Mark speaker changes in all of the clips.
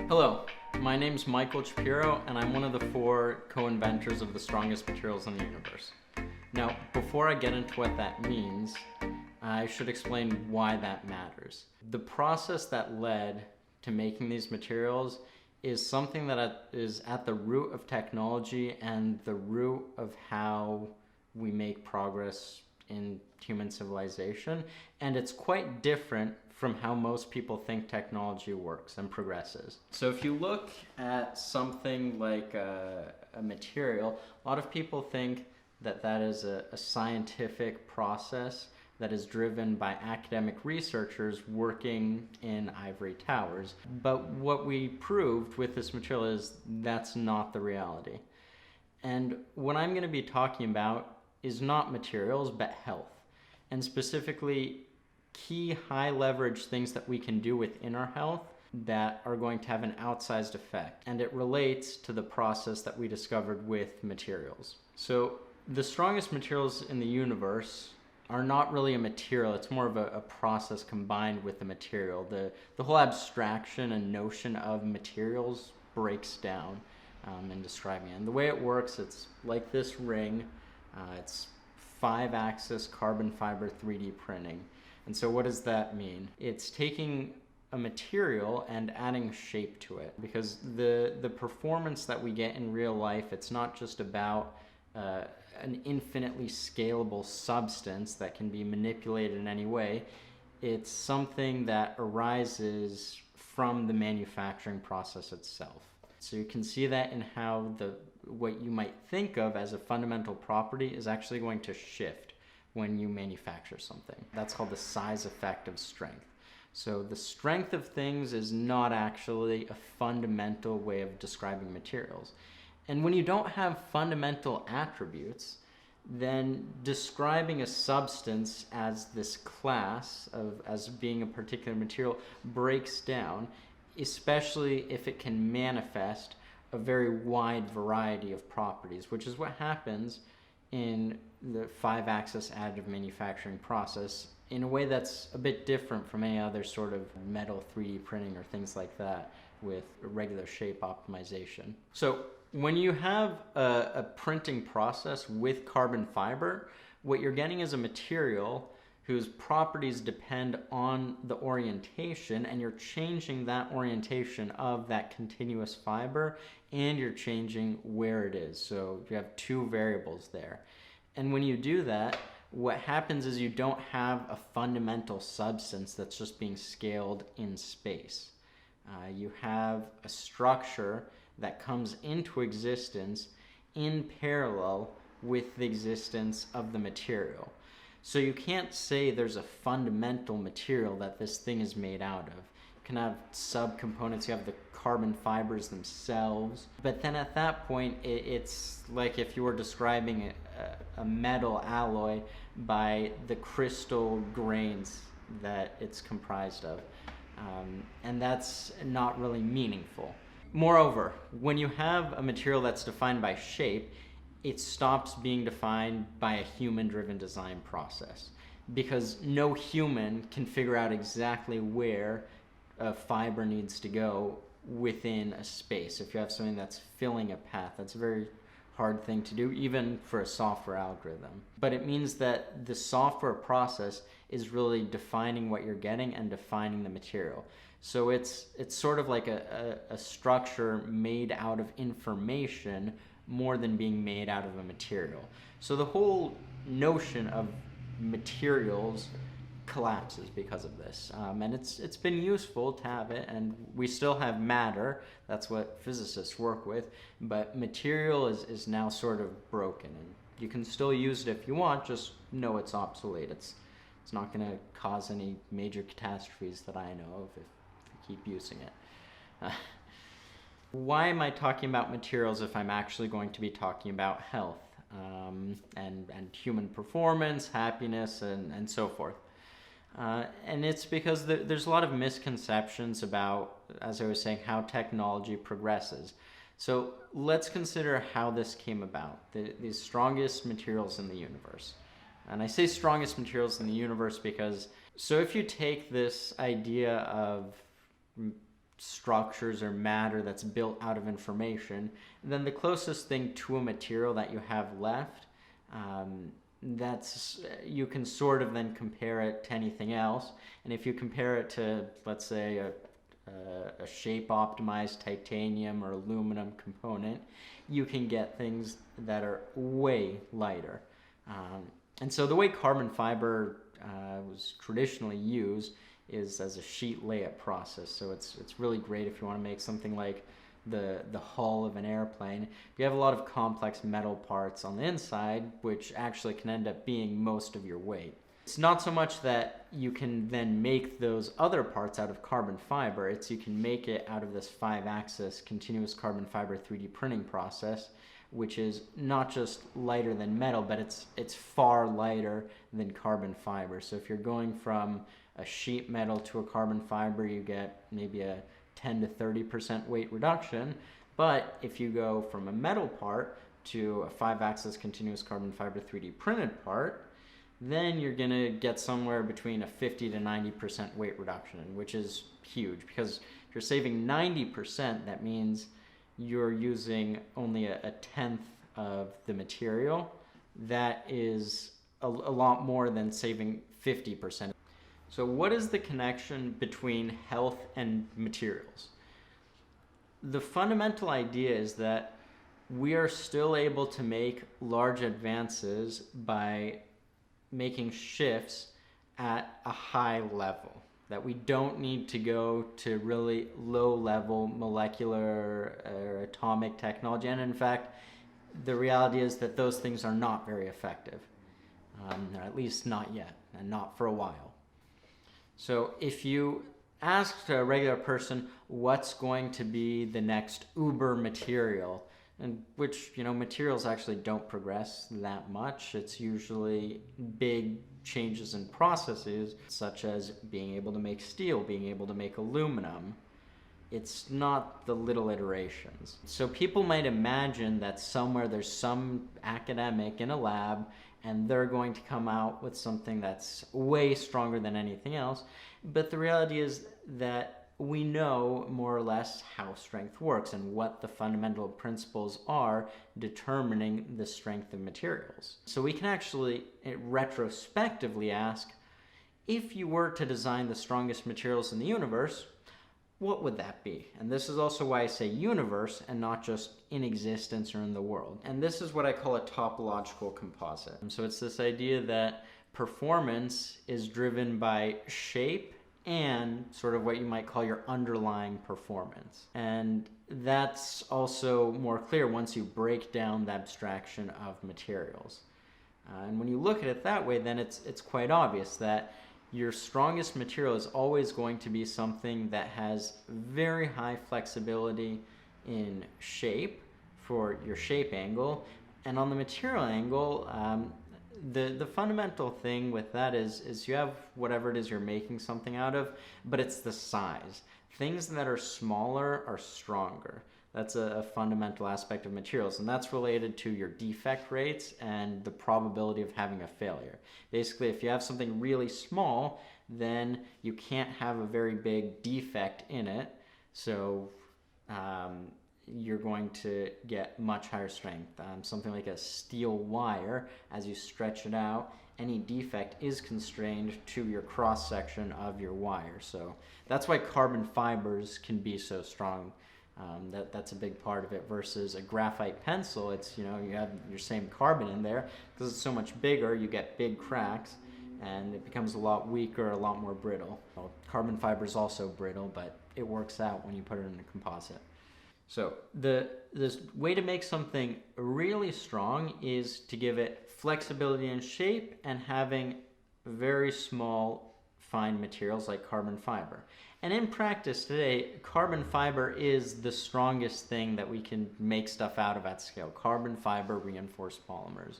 Speaker 1: Hello, my name's Michael Shapiro, and I'm one of the 4 co-inventors of the strongest materials in the universe. Now, before I get into what that means, I should explain why that matters. The process that led to making these materials is something that is at the root of technology and the root of how we make progress in human civilization, and it's quite different from how most people think technology works and progresses. So if you look at something like a material, a lot of people think that that is a scientific process that is driven by academic researchers working in ivory towers. But what we proved with this material is that's not the reality. And what I'm going to be talking about is not materials, but health. And specifically, key high leverage things that we can do within our health that are going to have an outsized effect. And it relates to the process that we discovered with materials. So the strongest materials in the universe are not really a material, it's more of a process combined with the material. The whole abstraction and notion of materials breaks down in describing it. And the way it works, it's like this ring. It's 5-axis carbon fiber 3D printing. And so what does that mean? It's taking a material and adding shape to it, because the performance that we get in real life, it's not just about an infinitely scalable substance that can be manipulated in any way. It's something that arises from the manufacturing process itself. So you can see that in how what you might think of as a fundamental property is actually going to shift when you manufacture something. That's called the size effect of strength. So the strength of things is not actually a fundamental way of describing materials. And when you don't have fundamental attributes, then describing a substance as this class as being a particular material breaks down, especially if it can manifest a very wide variety of properties, which is what happens in the 5-axis additive manufacturing process in a way that's a bit different from any other sort of metal 3D printing or things like that with regular shape optimization. So when you have a printing process with carbon fiber, what you're getting is a material whose properties depend on the orientation, and you're changing that orientation of that continuous fiber, and you're changing where it is. So you have 2 variables there. And when you do that, what happens is you don't have a fundamental substance that's just being scaled in space. You have a structure that comes into existence in parallel with the existence of the material. So you can't say there's a fundamental material that this thing is made out of. You can have subcomponents, you have the carbon fibers themselves, but then at that point it's like if you were describing a metal alloy by the crystal grains that it's comprised of. And that's not really meaningful. Moreover, when you have a material that's defined by shape, it stops being defined by a human-driven design process, because no human can figure out exactly where a fiber needs to go within a space. If you have something that's filling a path, that's a very hard thing to do, even for a software algorithm. But it means that the software process is really defining what you're getting and defining the material. So it's sort of like a structure made out of information more than being made out of a material. So the whole notion of materials collapses because of this. And it's been useful to have it, and we still have matter. That's what physicists work with. But material is now sort of broken, and you can still use it if you want, just know it's obsolete. It's not going to cause any major catastrophes that I know of if you keep using it. Why am I talking about materials if I'm actually going to be talking about health and human performance, happiness, and so forth? And it's because there's a lot of misconceptions about, as I was saying, how technology progresses. So let's consider how this came about, these strongest materials in the universe. And I say strongest materials in the universe because, so if you take this idea of structures or matter that's built out of information, then the closest thing to a material that you have left, you can sort of then compare it to anything else. And if you compare it to, let's say, a shape optimized titanium or aluminum component, you can get things that are way lighter. And so the way carbon fiber was traditionally used is as a sheet layup process. So it's really great if you want to make something like the hull of an airplane. You have a lot of complex metal parts on the inside, which actually can end up being most of your weight. It's not so much that you can then make those other parts out of carbon fiber, it's you can make it out of this 5-axis continuous carbon fiber 3D printing process, which is not just lighter than metal, but it's far lighter than carbon fiber. So if you're going from a sheet metal to a carbon fiber, you get maybe a 10 to 30% weight reduction. But if you go from a metal part to a 5-axis continuous carbon fiber 3D printed part, then you're going to get somewhere between a 50 to 90% weight reduction, which is huge, because if you're saving 90%, that means you're using only a tenth of the material. That is a lot more than saving 50%. So what is the connection between health and materials? The fundamental idea is that we are still able to make large advances by making shifts at a high level, that we don't need to go to really low level molecular or atomic technology. And in fact, the reality is that those things are not very effective, or at least not yet, and not for a while. So if you asked a regular person what's going to be the next uber material, and which, materials actually don't progress that much. It's usually big changes in processes, such as being able to make steel, being able to make aluminum. It's not the little iterations. So people might imagine that somewhere there's some academic in a lab and they're going to come out with something that's way stronger than anything else. But the reality is that we know more or less how strength works and what the fundamental principles are determining the strength of materials. So we can actually retrospectively ask, if you were to design the strongest materials in the universe, what would that be? And this is also why I say universe and not just in existence or in the world. And this is what I call a topological composite. And so it's this idea that performance is driven by shape and sort of what you might call your underlying performance. And that's also more clear once you break down the abstraction of materials. And when you look at it that way, then it's quite obvious that your strongest material is always going to be something that has very high flexibility in shape for your shape angle. And on the material angle, the fundamental thing with that is you have whatever it is you're making something out of, but it's the size. Things that are smaller are stronger. That's a fundamental aspect of materials, and that's related to your defect rates and the probability of having a failure. Basically, if you have something really small, then you can't have a very big defect in it, so you're going to get much higher strength. Something like a steel wire, as you stretch it out, any defect is constrained to your cross-section of your wire. So that's why carbon fibers can be so strong. That's a big part of it versus a graphite pencil. It's, you have your same carbon in there. Because it's so much bigger, you get big cracks, and it becomes a lot weaker, a lot more brittle. Well, carbon fiber is also brittle, but it works out when you put it in a composite. So this way to make something really strong is to give it flexibility in shape and having very small, fine materials like carbon fiber. And in practice today, carbon fiber is the strongest thing that we can make stuff out of at scale. Carbon fiber reinforced polymers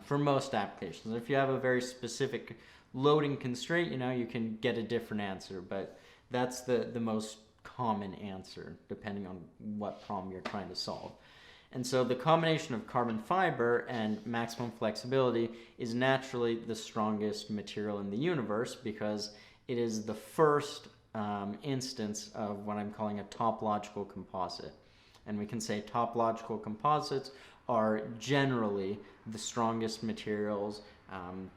Speaker 1: for most applications. If you have a very specific loading constraint, you can get a different answer, but that's the most common answer depending on what problem you're trying to solve. And so the combination of carbon fiber and maximum flexibility is naturally the strongest material in the universe because it is the first instance of what I'm calling a topological composite. And we can say topological composites are generally the strongest materials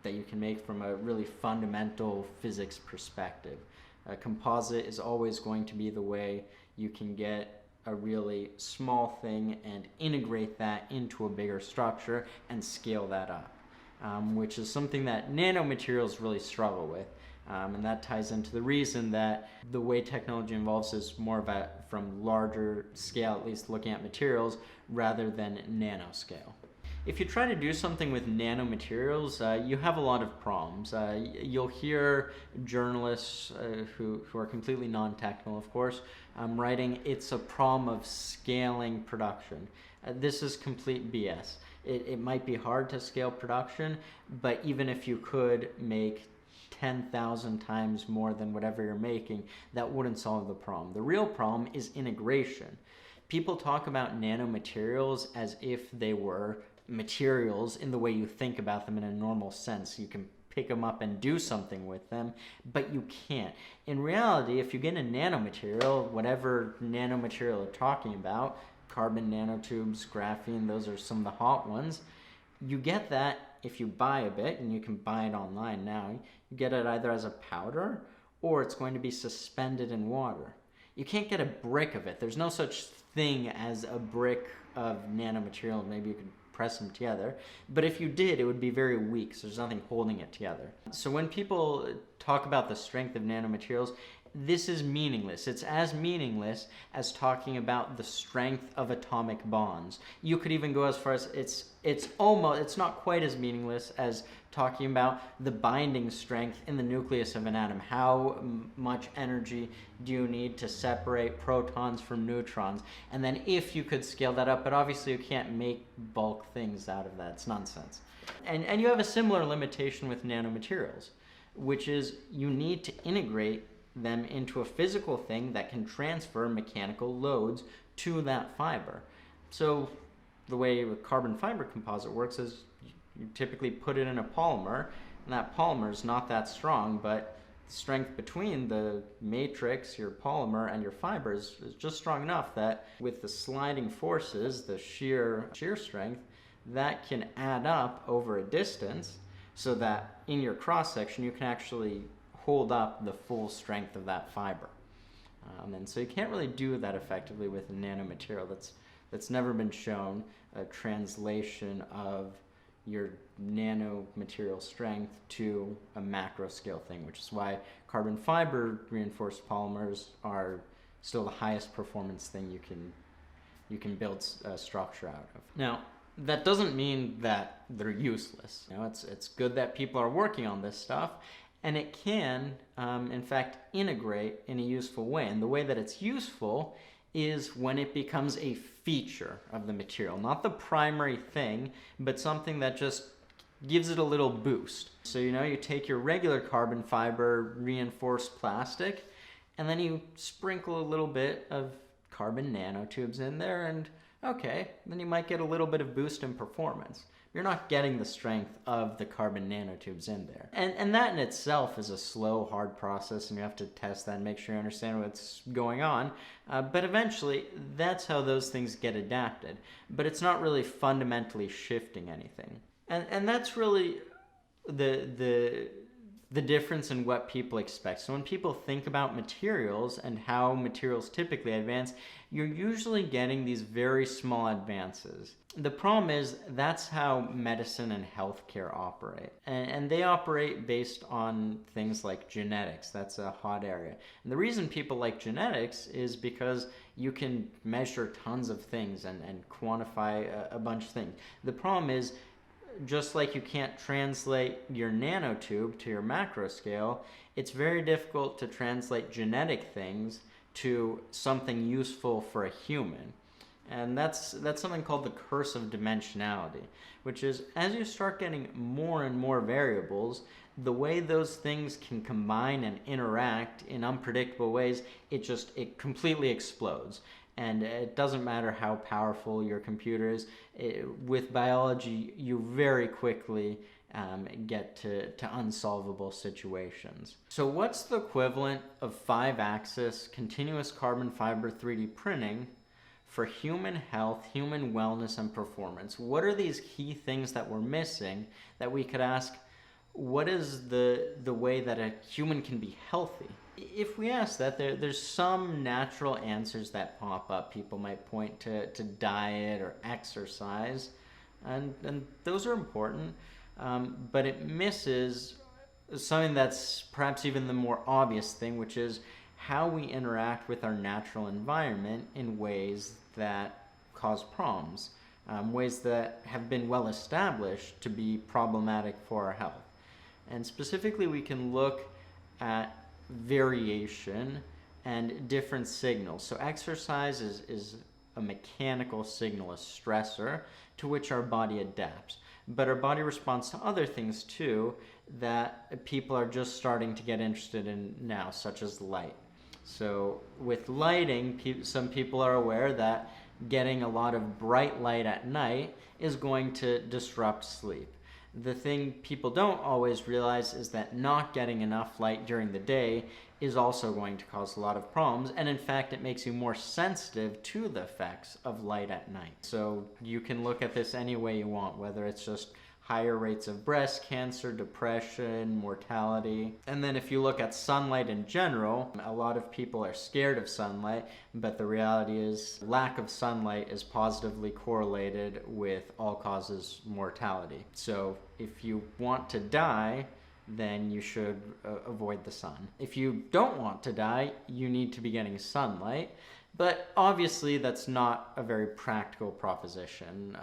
Speaker 1: that you can make from a really fundamental physics perspective. A composite is always going to be the way you can get a really small thing and integrate that into a bigger structure and scale that up, which is something that nanomaterials really struggle with. And that ties into the reason that the way technology evolves is more about from larger scale, at least looking at materials, rather than nanoscale. If you try to do something with nanomaterials, you have a lot of problems. You'll hear journalists who are completely non-technical, of course, writing, it's a problem of scaling production. This is complete BS. It might be hard to scale production, but even if you could make 10,000 times more than whatever you're making, that wouldn't solve the problem. The real problem is integration. People talk about nanomaterials as if they were materials in the way you think about them in a normal sense. You can pick them up and do something with them, but you can't. In reality, if you get a nanomaterial, whatever nanomaterial you're talking about, carbon nanotubes, graphene, those are some of the hot ones, you get that if you buy a bit, and you can buy it online now. You get it either as a powder or it's going to be suspended in water. You can't get a brick of it. There's no such thing as a brick of nanomaterial. Maybe you could press them together, but if you did, it would be very weak, so there's nothing holding it together. So when people talk about the strength of nanomaterials, this is meaningless. It's as meaningless as talking about the strength of atomic bonds. You could even go as far as it's not quite as meaningless as talking about the binding strength in the nucleus of an atom. How much energy do you need to separate protons from neutrons? And then if you could scale that up, but obviously you can't make bulk things out of that. It's nonsense. And you have a similar limitation with nanomaterials, which is you need to integrate them into a physical thing that can transfer mechanical loads to that fiber. So the way a carbon fiber composite works is you typically put it in a polymer, and that polymer is not that strong, but the strength between the matrix, your polymer, and your fibers is just strong enough that with the sliding forces, the shear strength, that can add up over a distance so that in your cross section you can actually hold up the full strength of that fiber. And so you can't really do that effectively with a nanomaterial. That's never been shown, a translation of your nanomaterial strength to a macro scale thing, which is why carbon fiber reinforced polymers are still the highest performance thing you can build a structure out of. Now, that doesn't mean that they're useless. You know, it's good that people are working on this stuff, and it can, in fact, integrate in a useful way. And the way that it's useful is when it becomes a feature of the material, not the primary thing, but something that just gives it a little boost. So, you know, you take your regular carbon fiber reinforced plastic, and then you sprinkle a little bit of carbon nanotubes in there, and okay, then you might get a little bit of boost in performance. You're not getting the strength of the carbon nanotubes in there. And that in itself is a slow, hard process, and you have to test that and make sure you understand what's going on. But eventually, that's how those things get adapted. But it's not really fundamentally shifting anything. And that's really the difference in what people expect. So when people think about materials and how materials typically advance, you're usually getting these very small advances. The problem is that's how medicine and healthcare operate. And they operate based on things like genetics. That's a hot area. And the reason people like genetics is because you can measure tons of things and quantify a bunch of things. The problem is, just like you can't translate your nanotube to your macro scale, it's very difficult to translate genetic things to something useful for a human. And that's something called the curse of dimensionality, which is as you start getting more and more variables, the way those things can combine and interact in unpredictable ways, it completely explodes. And it doesn't matter how powerful your computer is. With biology, you very quickly get to unsolvable situations. So what's the equivalent of 5-axis continuous carbon fiber 3D printing for human health, human wellness, and performance? What are these key things that we're missing that we could ask, what is the way that a human can be healthy? If we ask that, there's some natural answers that pop up. People might point to diet or exercise, and those are important, but it misses something that's perhaps even the more obvious thing, which is how we interact with our natural environment in ways that cause problems, ways that have been well established to be problematic for our health. And specifically, we can look at variation and different signals. So exercise is a mechanical signal, a stressor, to which our body adapts. But our body responds to other things too that people are just starting to get interested in now, such as light. So with lighting, some people are aware that getting a lot of bright light at night is going to disrupt sleep. The thing people don't always realize is that not getting enough light during the day is also going to cause a lot of problems, and in fact it makes you more sensitive to the effects of light at night. So you can look at this any way you want, whether it's just higher rates of breast cancer, depression, mortality. And then if you look at sunlight in general, a lot of people are scared of sunlight, but the reality is lack of sunlight is positively correlated with all-causes mortality. So if you want to die, then you should avoid the sun. If you don't want to die, you need to be getting sunlight. But obviously that's not a very practical proposition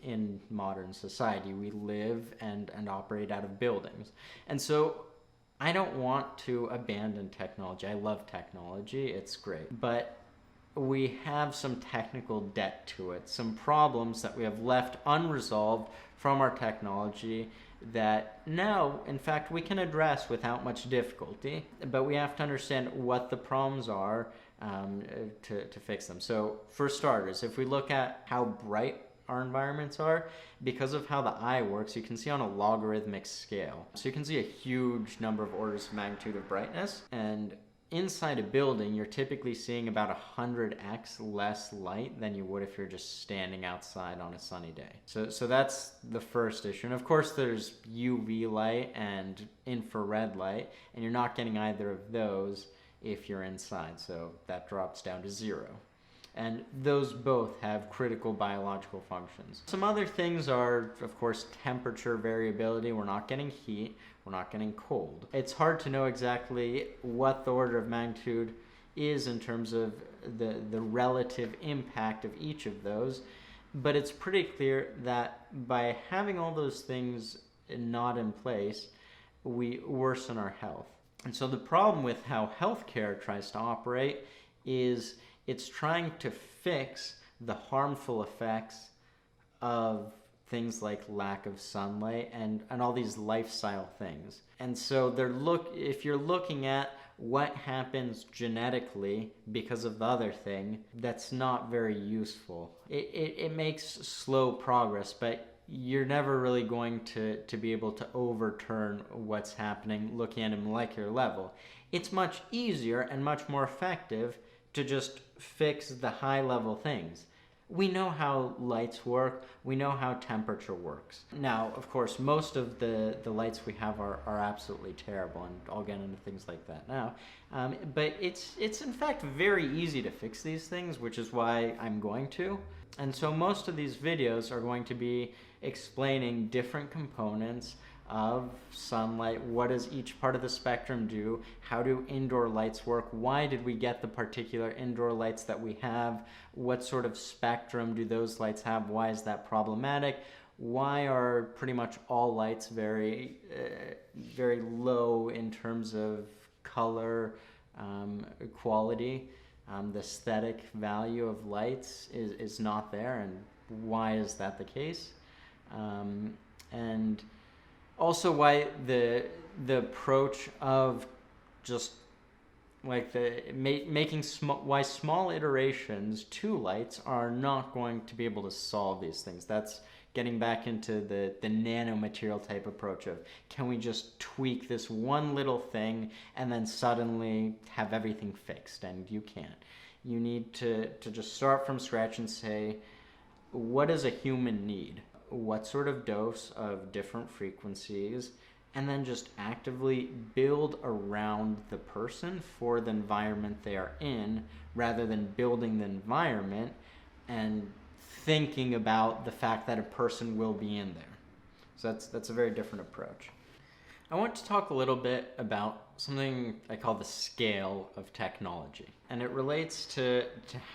Speaker 1: in modern society. We live and operate out of buildings. And so I don't want to abandon technology. I love technology, it's great. But we have some technical debt to it, some problems that we have left unresolved from our technology that now, in fact, we can address without much difficulty, but we have to understand what the problems are to fix them. So for starters, if we look at how bright our environments are, because of how the eye works, you can see on a logarithmic scale. So you can see a huge number of orders of magnitude of brightness, and inside a building, you're typically seeing about 100x less light than you would if you're just standing outside on a sunny day. So that's the first issue. And of course, there's UV light and infrared light, and you're not getting either of those if you're inside. So that drops down to 0. And those both have critical biological functions. Some other things are, of course, temperature variability. We're not getting heat. We're not getting cold. It's hard to know exactly what the order of magnitude is in terms of the relative impact of each of those, but it's pretty clear that by having all those things not in place, we worsen our health. And so the problem with how healthcare tries to operate is it's trying to fix the harmful effects of things like lack of sunlight and all these lifestyle things. And so if you're looking at what happens genetically because of the other thing, that's not very useful. It makes slow progress, but you're never really going to be able to overturn what's happening looking at a molecular level. It's much easier and much more effective to just fix the high level things. We know how lights work. We know how temperature works. Now, of course, most of the lights we have are absolutely terrible, and I'll get into things like that now. But it's in fact very easy to fix these things, which is why I'm going to. And so most of these videos are going to be explaining different components of sunlight. What does each part of the spectrum do? How do indoor lights work? Why did we get the particular indoor lights that we have? What sort of spectrum do those lights have? Why is that problematic? Why are pretty much all lights very low in terms of color quality? The aesthetic value of lights is not there, and why is that the case? And also why the approach of just like why small iterations to lights are not going to be able to solve these things. That's getting back into the nanomaterial type approach of, can we just tweak this one little thing and then suddenly have everything fixed? And you can't. You need to just start from scratch and say, what does a human need? What sort of dose of different frequencies? And then just actively build around the person for the environment they are in, rather than building the environment and thinking about the fact that a person will be in there. So that's a very different approach. I want to talk a little bit about something I call the scale of technology. And it relates to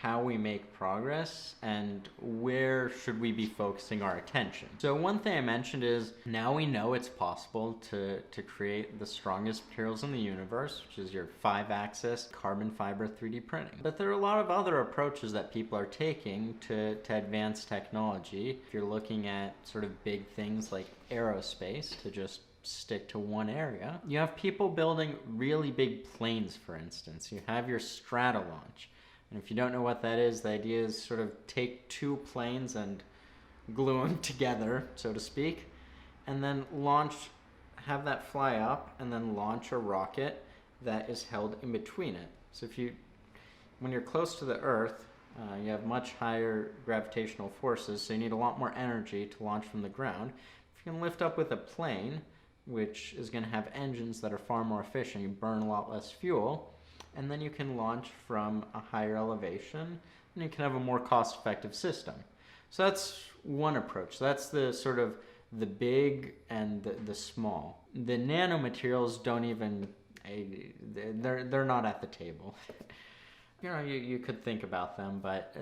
Speaker 1: how we make progress and where should we be focusing our attention. So one thing I mentioned is, now we know it's possible to create the strongest materials in the universe, which is your 5-axis carbon fiber 3D printing. But there are a lot of other approaches that people are taking to advance technology. If you're looking at sort of big things like aerospace, to just stick to one area, you have people building really big planes, for instance. You have your Stratolaunch. And if you don't know what that is, the idea is sort of take 2 planes and glue them together, so to speak, and then have that fly up, and then launch a rocket that is held in between it. So when you're close to the Earth, you have much higher gravitational forces, so you need a lot more energy to launch from the ground. If you can lift up with a plane, which is going to have engines that are far more efficient, you burn a lot less fuel, and then you can launch from a higher elevation, and you can have a more cost-effective system. So that's one approach. That's the sort of the big and the small. The nanomaterials don't even, they're not at the table. You could think about them, but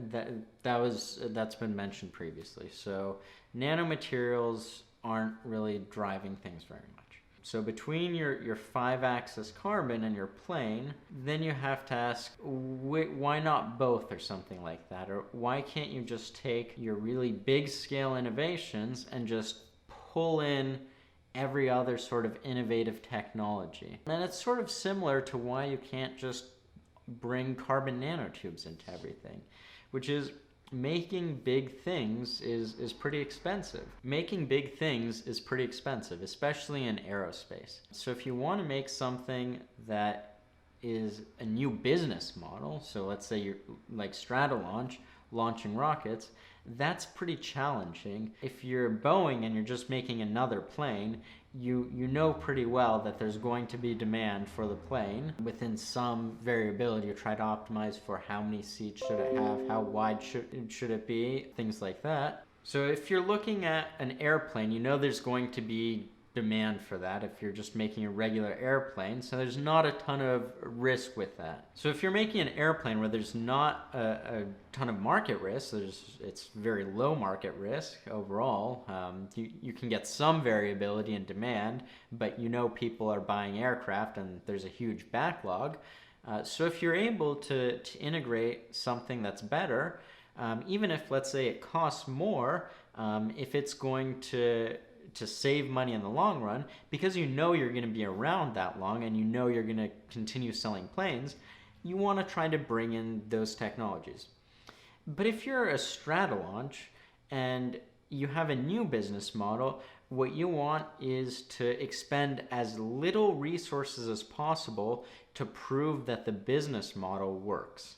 Speaker 1: that's been mentioned previously. So nanomaterials aren't really driving things very much. So between your 5-axis carbon and your plane, then you have to ask, why not both, or something like that? Or why can't you just take your really big scale innovations and just pull in every other sort of innovative technology? And it's sort of similar to why you can't just bring carbon nanotubes into everything, which is, making big things is pretty expensive. Making big things is pretty expensive, especially in aerospace. So if you want to make something that is a new business model, so let's say you're like Stratolaunch, launching rockets, that's pretty challenging. If you're Boeing and you're just making another plane, you know pretty well that there's going to be demand for the plane. Within some variability, you try to optimize for how many seats should it have, how wide should it be, things like that. So if you're looking at an airplane, you know there's going to be demand for that if you're just making a regular airplane, so there's not a ton of risk with that. So if you're making an airplane where there's not a ton of market risk, it's very low market risk overall, you can get some variability in demand, but you know people are buying aircraft and there's a huge backlog. So if you're able to integrate something that's better, even if, let's say, it costs more, if it's going to save money in the long run, because you know you're going to be around that long and you know you're going to continue selling planes, you want to try to bring in those technologies. But if you're a Stratolaunch and you have a new business model, what you want is to expend as little resources as possible to prove that the business model works.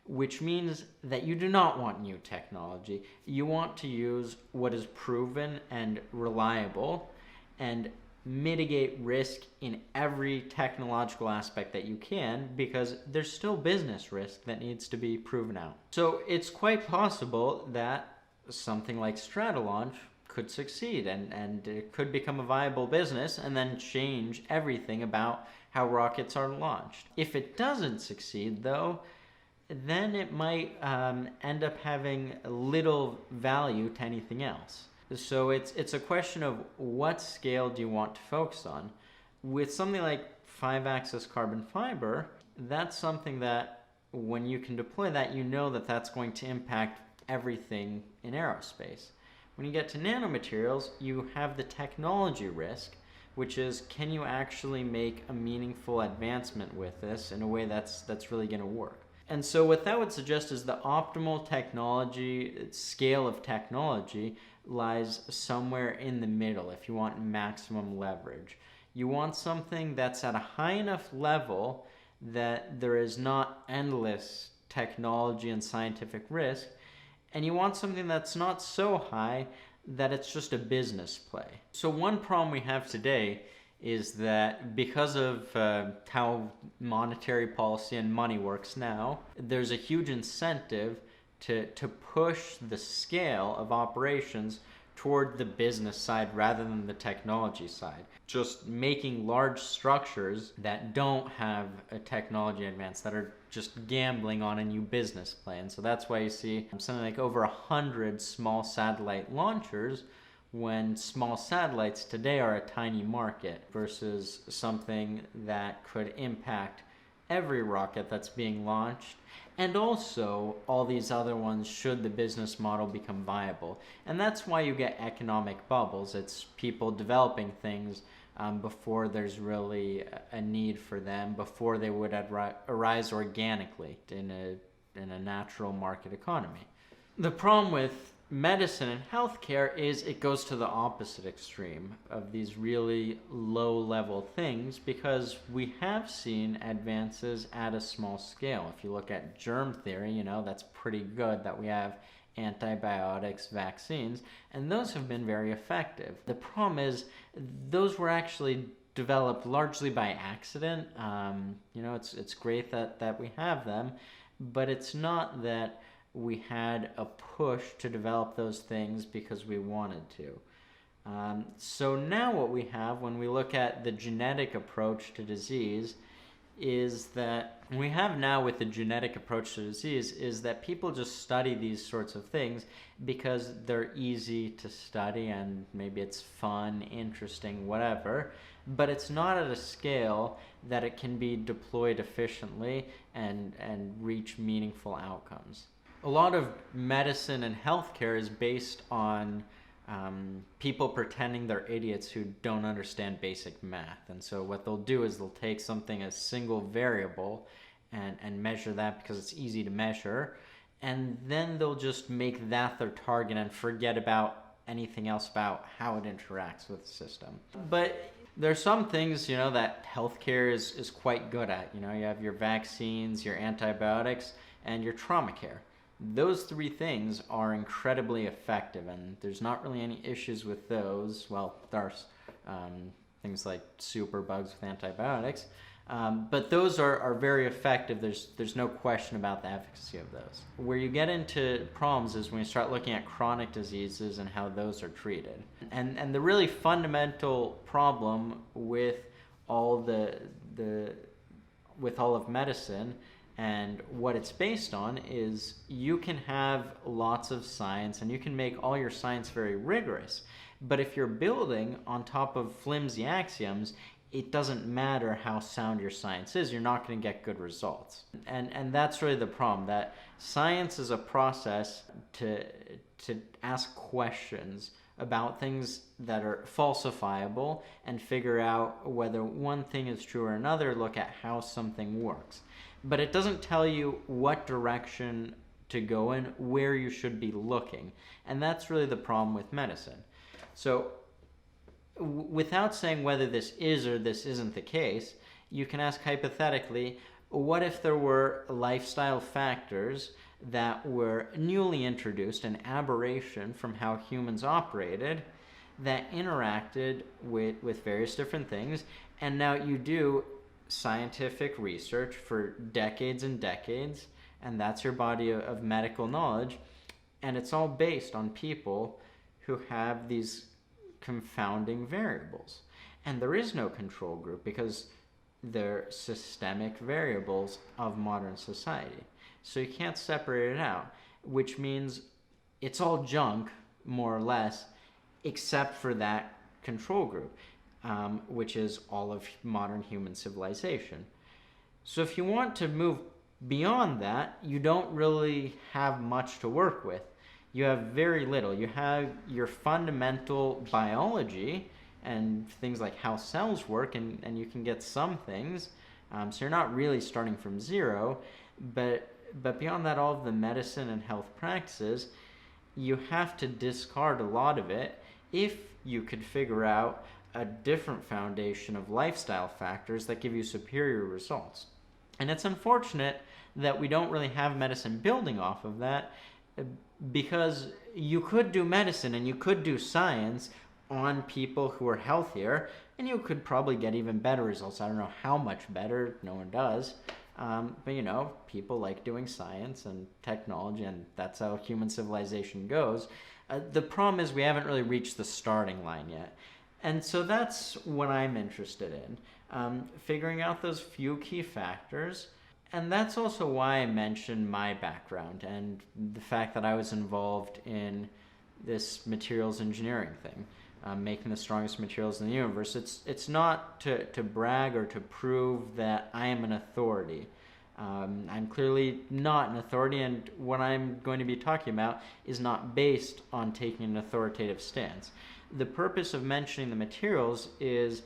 Speaker 1: Which means that you do not want new technology. You want to use what is proven and reliable and mitigate risk in every technological aspect that you can, because there's still business risk that needs to be proven out. So it's quite possible that something like Stratolaunch could succeed and it could become a viable business and then change everything about how rockets are launched. If it doesn't succeed, though, then it might end up having little value to anything else. So it's a question of what scale do you want to focus on. With something like 5-axis carbon fiber, that's something that when you can deploy that, you know that that's going to impact everything in aerospace. When you get to nanomaterials, you have the technology risk, which is, can you actually make a meaningful advancement with this in a way that's really going to work? And so what that would suggest is the optimal technology, scale of technology, lies somewhere in the middle if you want maximum leverage. You want something that's at a high enough level that there is not endless technology and scientific risk, and you want something that's not so high that it's just a business play. So one problem we have today is that because of how monetary policy and money works now, there's a huge incentive to push the scale of operations toward the business side rather than the technology side. Just making large structures that don't have a technology advance, that are just gambling on a new business plan. So that's why you see something like over 100 small satellite launchers, when small satellites today are a tiny market versus something that could impact every rocket that's being launched, and also all these other ones should the business model become viable. And that's why you get economic bubbles. It's people developing things before there's really a need for them, before they would arise organically in a natural market economy. The problem with medicine and healthcare is it goes to the opposite extreme of these really low-level things, because we have seen advances at a small scale. If you look at germ theory, that's pretty good that we have antibiotics, vaccines, and those have been very effective. The problem is those were actually developed largely by accident. It's great that we have them, but it's not that we had a push to develop those things because we wanted to. So now what we have when we look at the genetic approach to disease is that we have now with the genetic approach to disease is that people just study these sorts of things because they're easy to study and maybe it's fun, interesting, whatever, but it's not at a scale that it can be deployed efficiently and reach meaningful outcomes. A lot of medicine and healthcare is based on people pretending they're idiots who don't understand basic math. And so what they'll do is they'll take something, a single variable, and measure that because it's easy to measure. And then they'll just make that their target and forget about anything else about how it interacts with the system. But there's some things, that healthcare is quite good at. You have your vaccines, your antibiotics, and your trauma care. Those three things are incredibly effective, and there's not really any issues with those. Well, there's things like superbugs with antibiotics, but those are very effective. There's no question about the efficacy of those. Where you get into problems is when you start looking at chronic diseases and how those are treated. And the really fundamental problem with all with all of medicine and what it's based on is you can have lots of science and you can make all your science very rigorous. But if you're building on top of flimsy axioms, it doesn't matter how sound your science is, you're not going to get good results. And that's really the problem, that science is a process to ask questions about things that are falsifiable and figure out whether one thing is true or another, look at how something works. But it doesn't tell you what direction to go in, where you should be looking. And that's really the problem with medicine. So without saying whether this is or this isn't the case, you can ask hypothetically, what if there were lifestyle factors that were newly introduced, an aberration from how humans operated, that interacted with various different things, and now you do scientific research for decades and decades, and that's your body of medical knowledge, and it's all based on people who have these confounding variables. And there is no control group because they're systemic variables of modern society. So you can't separate it out, which means it's all junk, more or less, except for that control group, which is all of modern human civilization. So if you want to move beyond that, you don't really have much to work with. You have very little. You have your fundamental biology and things like how cells work, and you can get some things. So you're not really starting from zero, but But beyond that, all of the medicine and health practices, you have to discard a lot of it if you could figure out a different foundation of lifestyle factors that give you superior results. And it's unfortunate that we don't really have medicine building off of that, because you could do medicine and you could do science on people who are healthier, and you could probably get even better results. I don't know how much better, no one does. But you know, people like doing science and technology, and that's how human civilization goes. The problem is we haven't really reached the starting line yet. And so that's what I'm interested in, figuring out those few key factors. And that's also why I mentioned my background and the fact that I was involved in this materials engineering thing, making the strongest materials in the universe. It's not to brag or to prove that I am an authority. I'm clearly not an authority, and what I'm going to be talking about is not based on taking an authoritative stance. The purpose of mentioning the materials is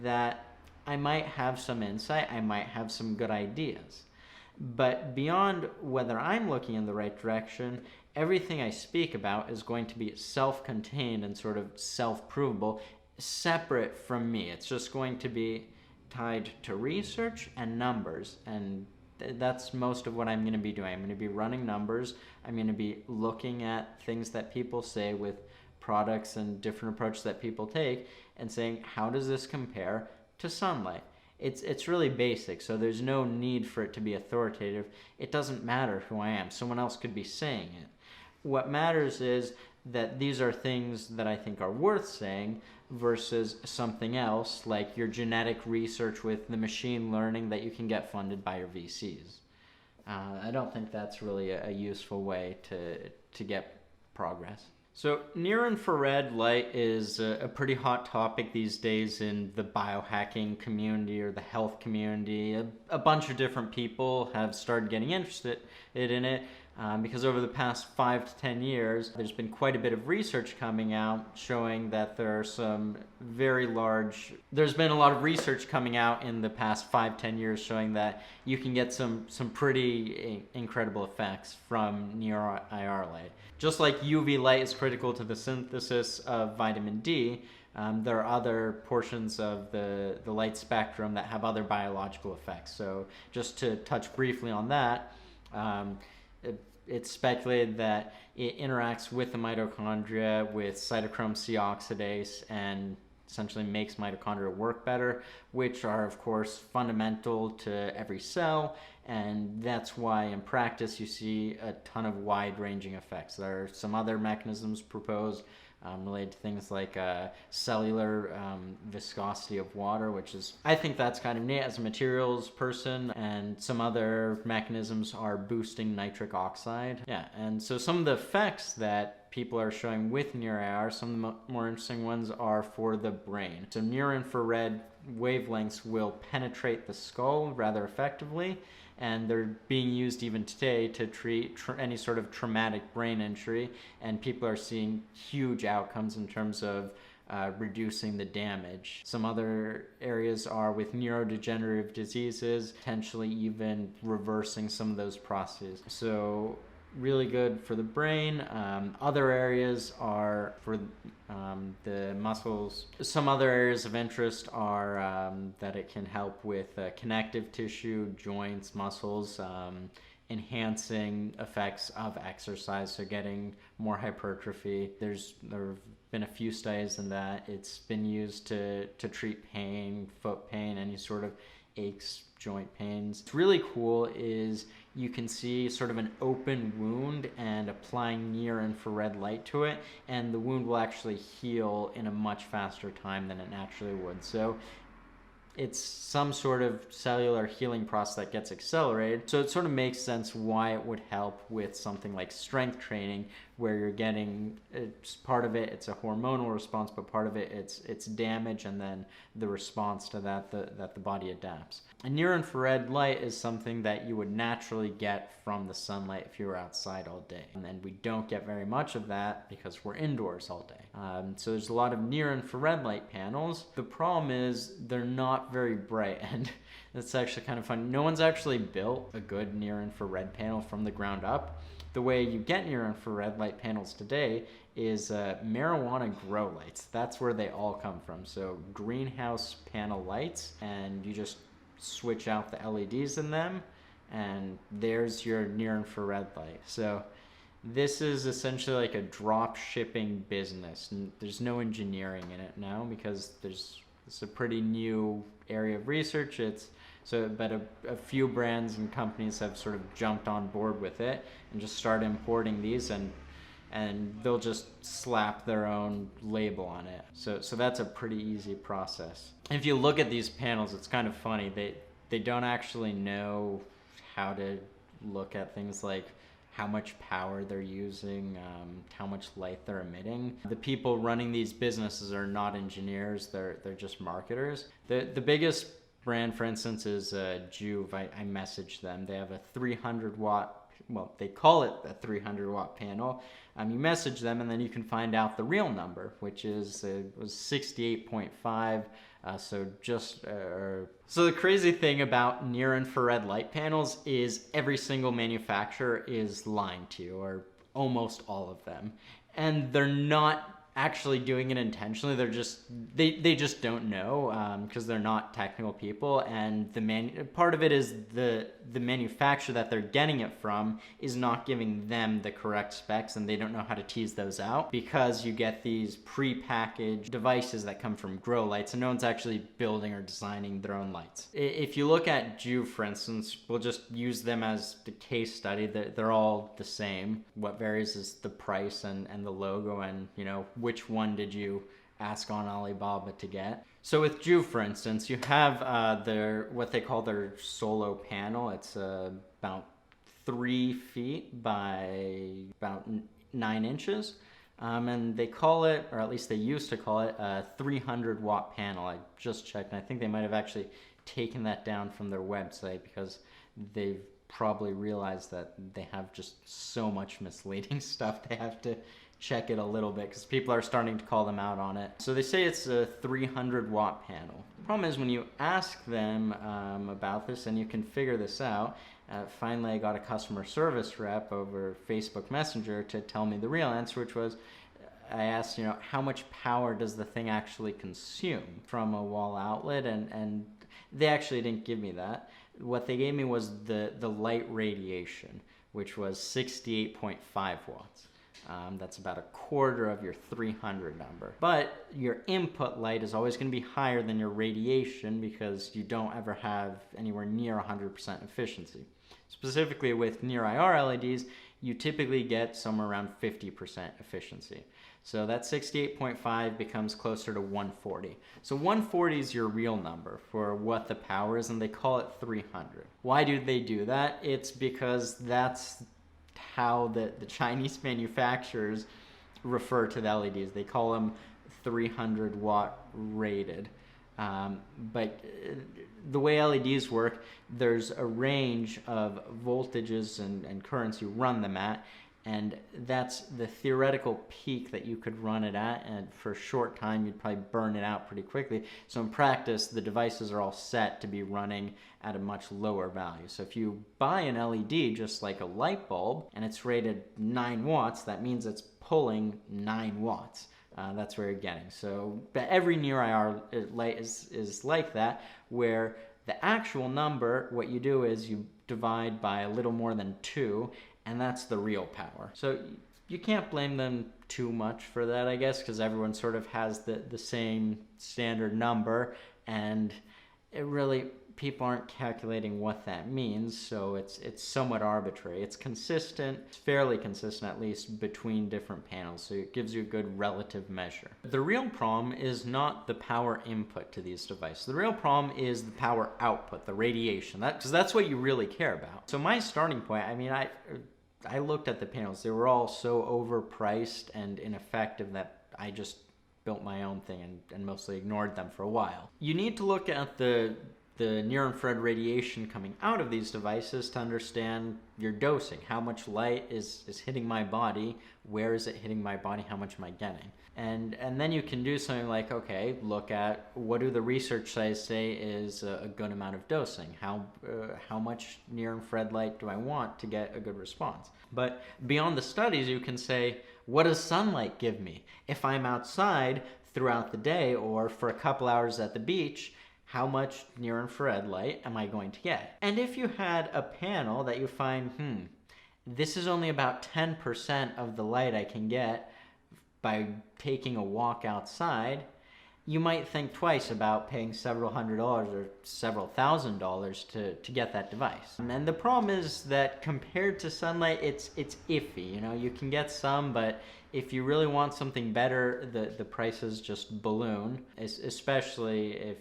Speaker 1: that I might have some insight, I might have some good ideas. But beyond whether I'm looking in the right direction, everything I speak about is going to be self-contained and sort of self-provable, separate from me. It's just going to be tied to research and numbers, and that's most of what I'm going to be doing. I'm going to be running numbers. I'm going to be looking at things that people say with products and different approaches that people take and saying, how does this compare to sunlight? It's really basic, so there's no need for it to be authoritative. It doesn't matter who I am. Someone else could be saying it. What matters is that these are things that I think are worth saying versus something else like your genetic research with the machine learning that you can get funded by your VCs. I don't think that's really a useful way to get progress. So near-infrared light is a pretty hot topic these days in the biohacking community or the health community. A bunch of different people have started getting interested in it because over the past 5 to 10 years, there's been quite a bit of research coming out showing that there's been a lot of research coming out in the past 5-10 years showing that you can get some pretty incredible effects from near IR light. Just like UV light is critical to the synthesis of vitamin D, there are other portions of the light spectrum that have other biological effects. So just to touch briefly on that, it's speculated that it interacts with the mitochondria with cytochrome C oxidase and essentially makes mitochondria work better, which are of course fundamental to every cell, and that's why in practice you see a ton of wide-ranging effects. There are some other mechanisms proposed related to things like cellular viscosity of water, which is, I think that's kind of neat as a materials person, and some other mechanisms are boosting nitric oxide. Yeah, and so some of the effects that people are showing with near IR, some of the more interesting ones are for the brain. So near infrared wavelengths will penetrate the skull rather effectively, and they're being used even today to treat any sort of traumatic brain injury, and people are seeing huge outcomes in terms of reducing the damage. Some other areas are with neurodegenerative diseases, potentially even reversing some of those processes. So really good for the brain. Other areas are for the muscles. Some other areas of interest are that it can help with connective tissue, joints, muscles, enhancing effects of exercise, so getting more hypertrophy. There have been a few studies in that. It's been used to treat pain, foot pain, any sort of aches, joint pains. What's really cool is you can see sort of an open wound and applying near infrared light to it, and the wound will actually heal in a much faster time than it naturally would. So it's some sort of cellular healing process that gets accelerated. So it sort of makes sense why it would help with something like strength training, where you're getting, it's part of it, it's a hormonal response, but part of it, it's damage, and then the response to that the body adapts. And near-infrared light is something that you would naturally get from the sunlight if you were outside all day. And then we don't get very much of that because we're indoors all day. So there's a lot of near-infrared light panels. The problem is they're not not very bright, and that's actually kind of fun. No one's actually built a good near-infrared panel from the ground up. The way you get near-infrared light panels today is marijuana grow lights. That's where they all come from. So greenhouse panel lights, and you just switch out the LEDs in them, and there's your near-infrared light. So this is essentially like a drop shipping business. And there's no engineering in it now because it's a pretty new area of research. But a few brands and companies have sort of jumped on board with it and just started importing these, and they'll just slap their own label on it. So that's a pretty easy process. If you look at these panels, it's kind of funny. They don't actually know how to look at things like how much power they're using, how much light they're emitting. The people running these businesses are not engineers, they're just marketers. The biggest brand, for instance, is Joovv. I messaged them. They have a 300 watt, well, they call it a 300 watt panel. You message them and then you can find out the real number, which was 68.5. So the crazy thing about near-infrared light panels is every single manufacturer is lying to you, or almost all of them. And they're not actually doing it intentionally. They just don't know, because they're not technical people, and part of it is the manufacturer that they're getting it from is not giving them the correct specs, and they don't know how to tease those out, because you get these pre-packaged devices that come from grow lights, and no one's actually building or designing their own lights. If you look at Joovv, for instance, we'll just use them as the case study. They're all the same. What varies is the price and the logo, and which one did you ask on Alibaba to get. So with Joovv, for instance, you have what they call their solo panel. It's about 3 feet by about 9 inches. And they call it, or at least they used to call it, a 300 watt panel. I just checked, and I think they might have actually taken that down from their website because they've probably realized that they have just so much misleading stuff. They have to check it a little bit because people are starting to call them out on it. So they say it's a 300 watt panel. The problem is when you ask them about this, and you can figure this out, finally I got a customer service rep over Facebook Messenger to tell me the real answer, which was, I asked, how much power does the thing actually consume from a wall outlet, and they actually didn't give me that. What they gave me was the light radiation, which was 68.5 watts. That's about a quarter of your 300 number. But your input light is always going to be higher than your radiation because you don't ever have anywhere near 100% efficiency. Specifically with near IR LEDs, you typically get somewhere around 50% efficiency. So that 68.5 becomes closer to 140. So 140 is your real number for what the power is, and they call it 300. Why do they do that? It's because that's how the Chinese manufacturers refer to the LEDs. They call them 300 watt rated. But the way LEDs work, there's a range of voltages and currents you run them at, and that's the theoretical peak that you could run it at, and for a short time you'd probably burn it out pretty quickly. So in practice, the devices are all set to be running at a much lower value. So if you buy an LED just like a light bulb and it's rated 9 watts, that means it's pulling 9 watts. That's where you're getting. So, but every near IR light is like that, where the actual number, what you do is you divide by a little more than 2, and that's the real power. So you can't blame them too much for that, I guess, because everyone sort of has the same standard number, and it really, people aren't calculating what that means, so it's somewhat arbitrary. It's consistent, it's fairly consistent at least between different panels, so it gives you a good relative measure. The real problem is not the power input to these devices. The real problem is the power output, the radiation, because that's what you really care about. So my starting point, I looked at the panels. They were all so overpriced and ineffective that I just built my own thing and mostly ignored them for a while. You need to look at the the near-infrared radiation coming out of these devices to understand your dosing. How much light is hitting my body? Where is it hitting my body? How much am I getting? And then you can do something like, okay, look at what do the research sites say is a good amount of dosing? How much near-infrared light do I want to get a good response? But beyond the studies, you can say, what does sunlight give me? If I'm outside throughout the day or for a couple hours at the beach, how much near-infrared light am I going to get? And if you had a panel that you find, this is only about 10% of the light I can get by taking a walk outside, you might think twice about paying several $100s or several $1,000s to get that device. And the problem is that compared to sunlight, it's iffy. You know, you can get some, but if you really want something better, the prices just balloon, especially if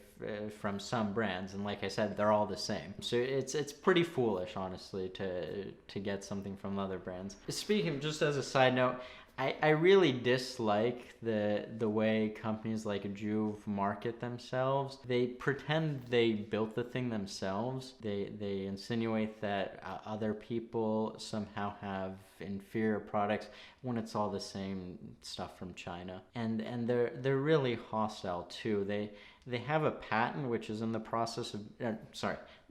Speaker 1: from some brands. And like I said, they're all the same. So it's pretty foolish, honestly, to get something from other brands. Speaking, just as a side note, I really dislike the way companies like Joovv market themselves. They pretend they built the thing themselves. They insinuate that other people somehow have inferior products when it's all the same stuff from China. And they're really hostile too. They have a patent which is in the process of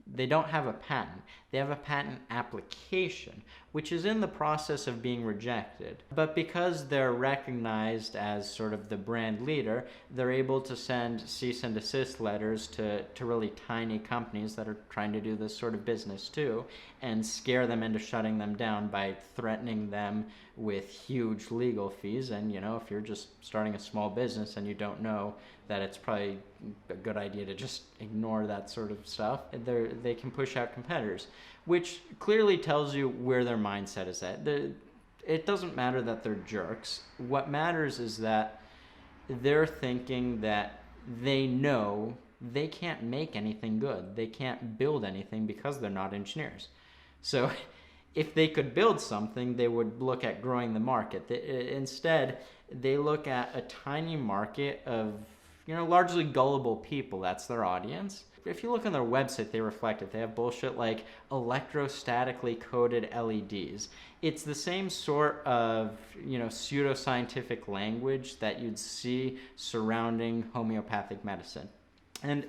Speaker 1: they don't have a patent. They have a patent application, which is in the process of being rejected. But because they're recognized as sort of the brand leader, they're able to send cease and desist letters to really tiny companies that are trying to do this sort of business too, and scare them into shutting them down by threatening them with huge legal fees. And, you know, if you're just starting a small business and you don't know that it's probably a good idea to just ignore that sort of stuff, they can push out competitors, which clearly tells you where their mindset is at. It doesn't matter that they're jerks. What matters is that they're thinking that they know they can't make anything good. They can't build anything because they're not engineers. So if they could build something, they would look at growing the market. Instead, they look at a tiny market of, you know, largely gullible people. That's their audience. If you look on their website, they reflect it. They have bullshit like electrostatically coated LEDs. It's the same sort of, you know, pseudoscientific language that you'd see surrounding homeopathic medicine. And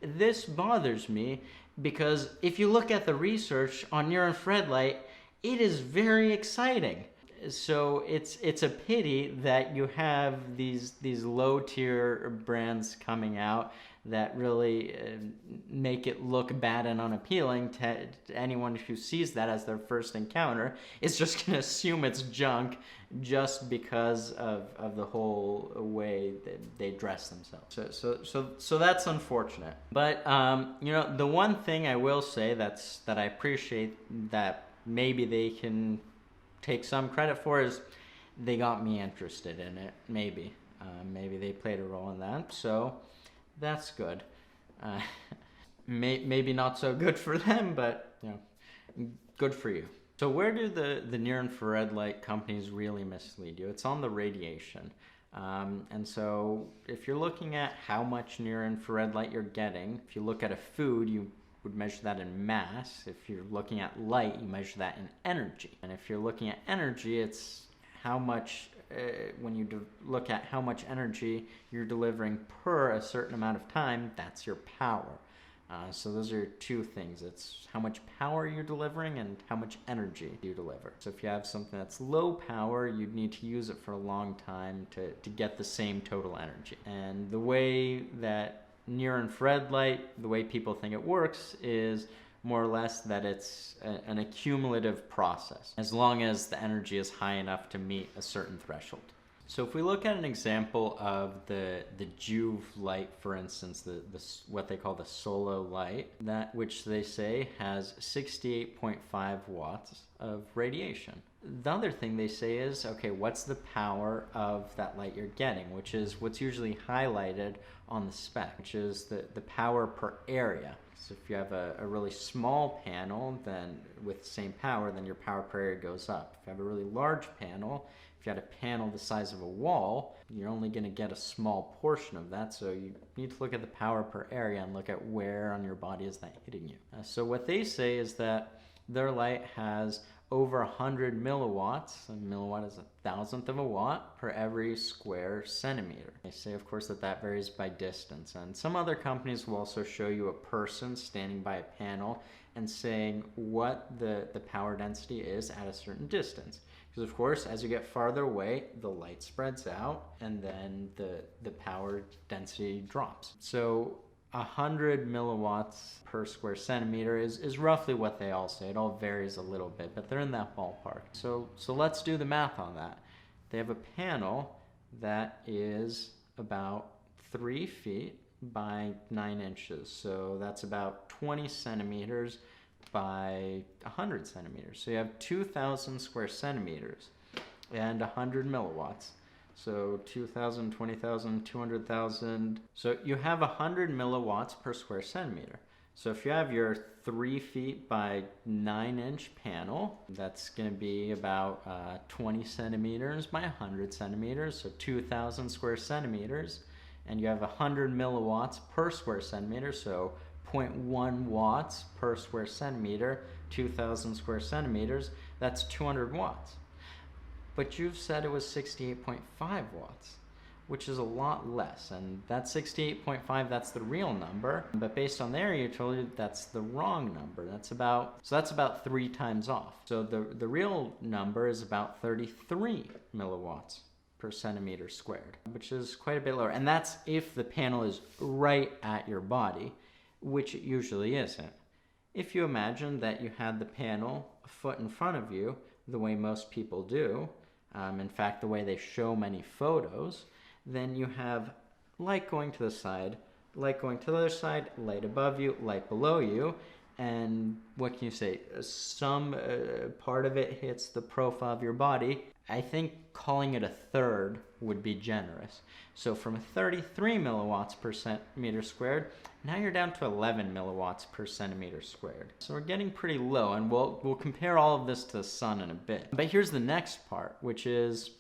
Speaker 1: this bothers me because if you look at the research on near-infrared light, it is very exciting. So it's a pity that you have these low-tier brands coming out that really make it look bad and unappealing to anyone who sees that as their first encounter. It's just going to assume it's junk just because of the whole way that they dress themselves. So that's unfortunate. But you know, the one thing I will say that I appreciate that maybe they can take some credit for is they got me interested in it. Maybe they played a role in that. So that's good. Maybe not so good for them, but you know, good for you. So where do the near-infrared light companies really mislead you? It's on the radiation. And so if you're looking at how much near-infrared light you're getting, if you look at a food, you would measure that in mass. If you're looking at light, you measure that in energy. And if you're looking at energy, it's how much, when you look at how much energy you're delivering per a certain amount of time, that's your power. So those are two things. It's how much power you're delivering and how much energy you deliver. So if you have something that's low power, you'd need to use it for a long time to get the same total energy. And the way that near-infrared light, the way people think it works, is more or less that it's an accumulative process, as long as the energy is high enough to meet a certain threshold. So if we look at an example of the Joovv light, for instance, the what they call the solo light, that which they say has 68.5 watts of radiation. The other thing they say is, okay, what's the power of that light you're getting, which is what's usually highlighted on the spec, which is the power per area. Because if you have a really small panel, then with the same power, then your power per area goes up. If you have a really large panel, if you had a panel the size of a wall, you're only going to get a small portion of that, so you need to look at the power per area and look at where on your body is that hitting you. So what they say is that their light has over 100 milliwatts. A milliwatt is 1,000th of a watt per every square centimeter. They say, of course, that that varies by distance. And some other companies will also show you a person standing by a panel and saying what the power density is at a certain distance. Because, of course, as you get farther away, the light spreads out and then the power density drops. So 100 milliwatts per square centimeter is roughly what they all say. It all varies a little bit, but they're in that ballpark. So let's do the math on that. They have a panel that is about 3 feet by 9 inches. So that's about 20 centimeters by 100 centimeters. So you have 2,000 square centimeters and 100 milliwatts. So 2,000, 20,000, 200,000. So you have 100 milliwatts per square centimeter. So if you have your 3 feet by 9 inch panel, that's going to be about 20 centimeters by 100 centimeters, so 2,000 square centimeters. And you have 100 milliwatts per square centimeter, so 0.1 watts per square centimeter, 2,000 square centimeters, that's 200 watts. But you've said it was 68.5 watts, which is a lot less. And that 68.5, that's the real number. But based on there, you told you that's the wrong number. That's about 3 times off. So the real number is about 33 milliwatts per centimeter squared, which is quite a bit lower. And that's if the panel is right at your body, which it usually isn't. If you imagine that you had the panel a foot in front of you, the way most people do, in fact, the way they show many photos, then you have light going to the side, light going to the other side, light above you, light below you, and what can you say? Some part of it hits the profile of your body. I think calling it a third would be generous. So from 33 milliwatts per centimeter squared, now you're down to 11 milliwatts per centimeter squared. So we're getting pretty low, and we'll compare all of this to the sun in a bit. But here's the next part, which is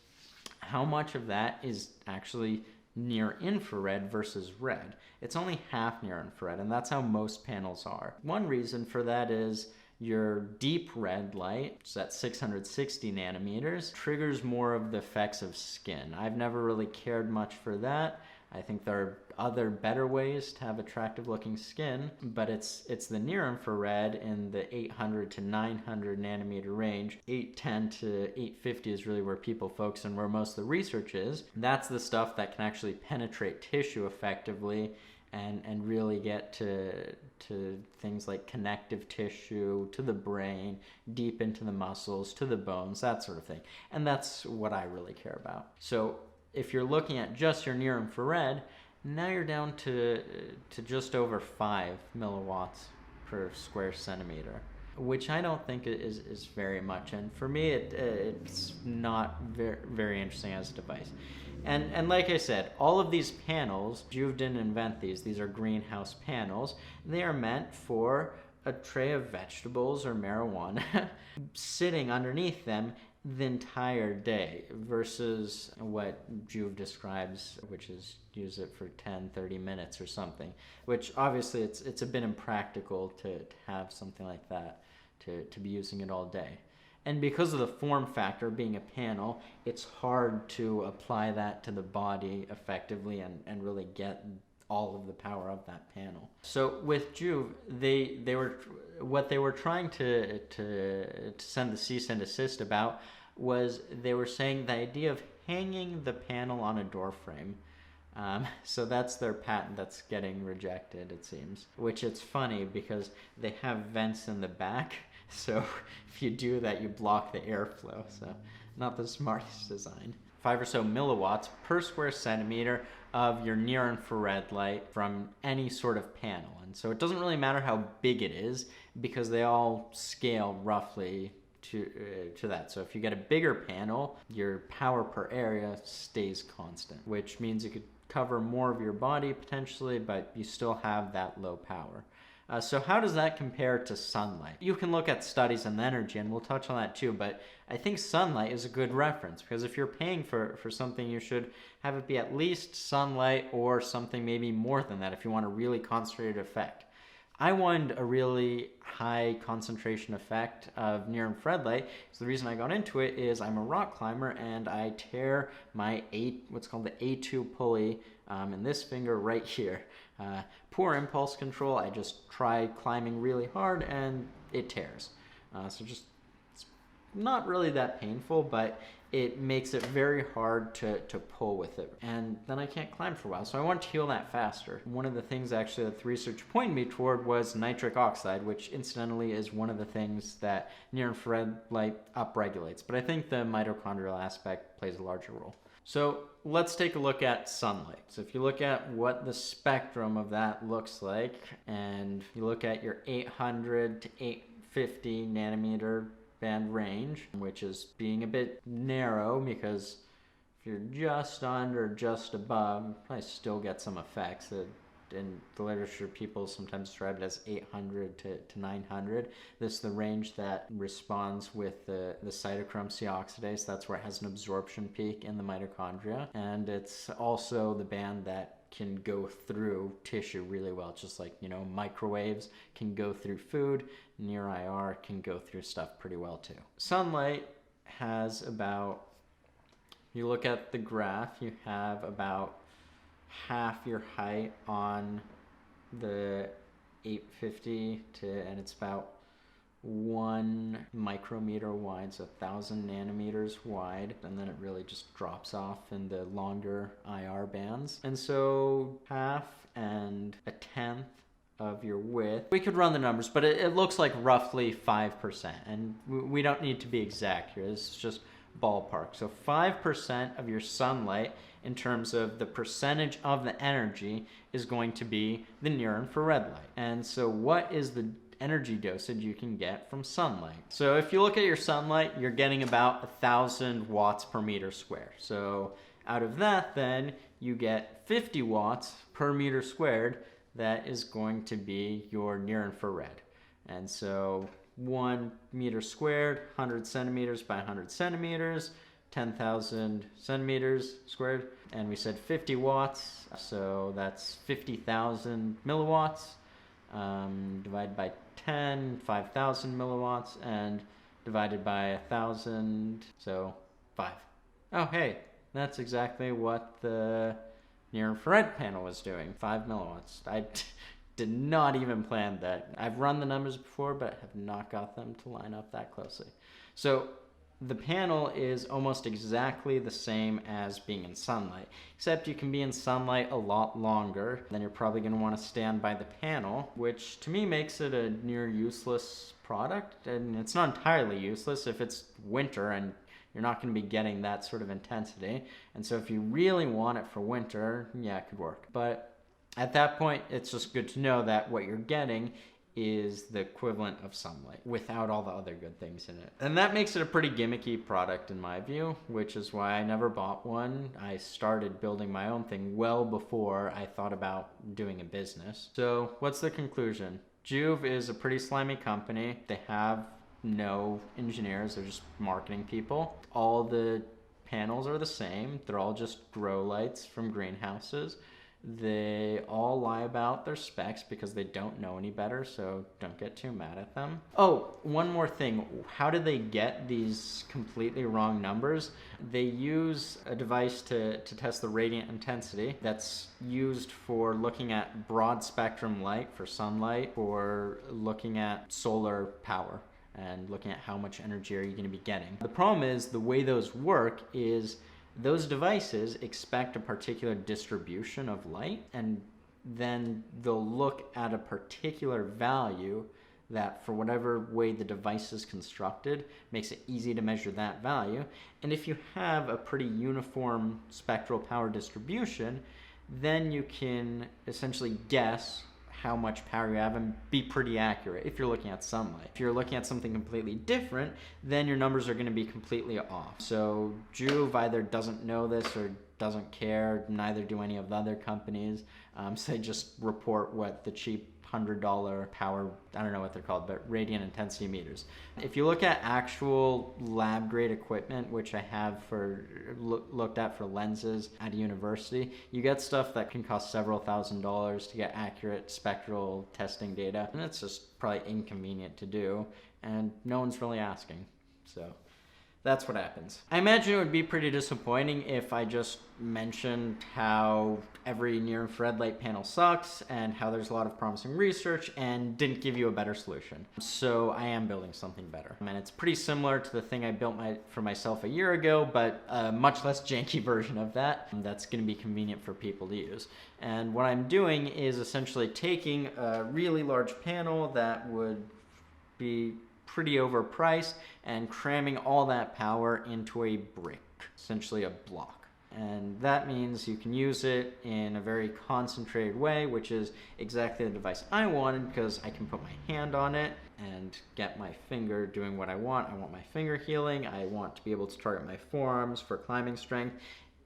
Speaker 1: how much of that is actually near infrared versus red. It's only half near infrared, and that's how most panels are. One reason for that is your deep red light, so that's 660 nanometers, triggers more of the effects of skin. I've never really cared much for that. I think there are other better ways to have attractive looking skin, but it's the near infrared in the 800 to 900 nanometer range. 810 to 850 is really where people focus and where most of the research is. That's the stuff that can actually penetrate tissue effectively and really get to things like connective tissue, to the brain, deep into the muscles, to the bones, that sort of thing. And that's what I really care about. So if you're looking at just your near infrared, now you're down to just over 5 milliwatts per square centimeter, which I don't think is very much. And for me, it's not very interesting as a device. And like I said, all of these panels, Joovv didn't invent these. These are greenhouse panels. They are meant for a tray of vegetables or marijuana sitting underneath them the entire day versus what Joovv describes, which is use it for 10, 30 minutes or something, which obviously it's a bit impractical to have something like that, to be using it all day. And because of the form factor being a panel, it's hard to apply that to the body effectively and really get all of the power of that panel. So with Joovv, they were trying to send the cease and desist about was they were saying the idea of hanging the panel on a door frame. So that's their patent that's getting rejected, it seems. Which it's funny because they have vents in the back, so if you do that, you block the airflow. So not the smartest design. 5 or so milliwatts per square centimeter of your near infrared light from any sort of panel. And so it doesn't really matter how big it is because they all scale roughly to that. So if you get a bigger panel, your power per area stays constant, which means you could cover more of your body potentially, but you still have that low power. So how does that compare to sunlight? You can look at studies on energy, and we'll touch on that too, but I think sunlight is a good reference, because if you're paying for something, you should have it be at least sunlight or something maybe more than that if you want a really concentrated effect. I wanted a really high concentration effect of near-infrared light. So the reason I got into it is I'm a rock climber, and I tear my what's called the A2 pulley in this finger right here. Poor impulse control. I just try climbing really hard and it tears. So just it's not really that painful, but it makes it very hard to pull with it. And then I can't climb for a while. So I want to heal that faster. One of the things actually that the research pointed me toward was nitric oxide, which incidentally is one of the things that near-infrared light upregulates. But I think the mitochondrial aspect plays a larger role. So let's take a look at sunlight. So if you look at what the spectrum of that looks like, and you look at your 800 to 850 nanometer band range, which is being a bit narrow, because if you're just under, just above, you probably still get some effects. In the literature, people sometimes describe it as 800 to 900. This is the range that responds with the cytochrome C oxidase. That's where it has an absorption peak in the mitochondria. And it's also the band that can go through tissue really well. Just like, microwaves can go through food, near IR can go through stuff pretty well too. Sunlight has about, you look at the graph, you have about half your height on the 850 and it's about 1 micrometer wide, so 1,000 nanometers wide, and then it really just drops off in the longer IR bands. And so half and a tenth of your width, we could run the numbers, but it looks like roughly 5%, and we don't need to be exact here. This is just ballpark. So 5% of your sunlight in terms of the percentage of the energy is going to be the near-infrared light. And so what is the energy dosage you can get from sunlight? So if you look at your sunlight, you're getting about 1,000 watts per meter squared. So out of that, then you get 50 watts per meter squared. That is going to be your near-infrared. And so 1 meter squared, 100 centimeters by 100 centimeters, 10,000 centimeters squared, and we said 50 watts, so that's 50,000 milliwatts, divided by 10, 5,000 milliwatts, and divided by 1,000, so 5. Oh, hey, that's exactly what the near-infrared panel was doing, 5 milliwatts. I did not even plan that. I've run the numbers before, but have not got them to line up that closely. So the panel is almost exactly the same as being in sunlight, except you can be in sunlight a lot longer. Then you're probably going to want to stand by the panel, which to me makes it a near useless product. And it's not entirely useless if it's winter and you're not going to be getting that sort of intensity. And so if you really want it for winter, yeah, it could work. But at that point, it's just good to know that what you're getting is the equivalent of sunlight without all the other good things in it. And that makes it a pretty gimmicky product in my view, which is why I never bought one. I started building my own thing well before I thought about doing a business. So what's the conclusion? Joovv is a pretty slimy company. They have no engineers, they're just marketing people. All the panels are the same. They're all just grow lights from greenhouses. They all lie about their specs because they don't know any better, so don't get too mad at them. Oh, one more thing. How do they get these completely wrong numbers? They use a device to test the radiant intensity that's used for looking at broad spectrum light for sunlight, for looking at solar power, and looking at how much energy are you going to be getting. The problem is the way those work is those devices expect a particular distribution of light, and then they'll look at a particular value that, for whatever way the device is constructed, makes it easy to measure that value. And if you have a pretty uniform spectral power distribution, then you can essentially guess how much power you have and be pretty accurate if you're looking at sunlight. If you're looking at something completely different, then your numbers are going to be completely off. So Joovv either doesn't know this or doesn't care, neither do any of the other companies. So they just report what the cheap $100 power, I don't know what they're called, but radiant intensity meters. If you look at actual lab grade equipment, which I have looked at for lenses at a university, you get stuff that can cost several $1,000s to get accurate spectral testing data, and it's just probably inconvenient to do, and no one's really asking. So that's what happens. I imagine it would be pretty disappointing if I just mentioned how every near-infrared light panel sucks and how there's a lot of promising research and didn't give you a better solution. So I am building something better. And it's pretty similar to the thing I built for myself a year ago, but a much less janky version of that that's going to be convenient for people to use. And what I'm doing is essentially taking a really large panel that would be pretty overpriced and cramming all that power into a brick, essentially a block. And that means you can use it in a very concentrated way, which is exactly the device I wanted, because I can put my hand on it and get my finger doing what I want. I want my finger healing. I want to be able to target my forearms for climbing strength.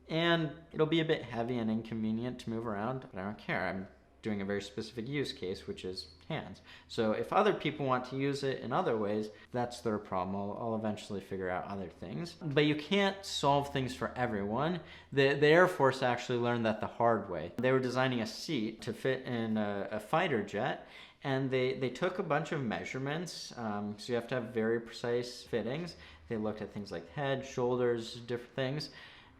Speaker 1: And it'll be a bit heavy and inconvenient to move around, but I don't care. I'm doing a very specific use case, which is hands. So if other people want to use it in other ways, that's their problem. I'll eventually figure out other things. But you can't solve things for everyone. The Air Force actually learned that the hard way. They were designing a seat to fit in a fighter jet, and they took a bunch of measurements, so you have to have very precise fittings. They looked at things like head, shoulders, different things.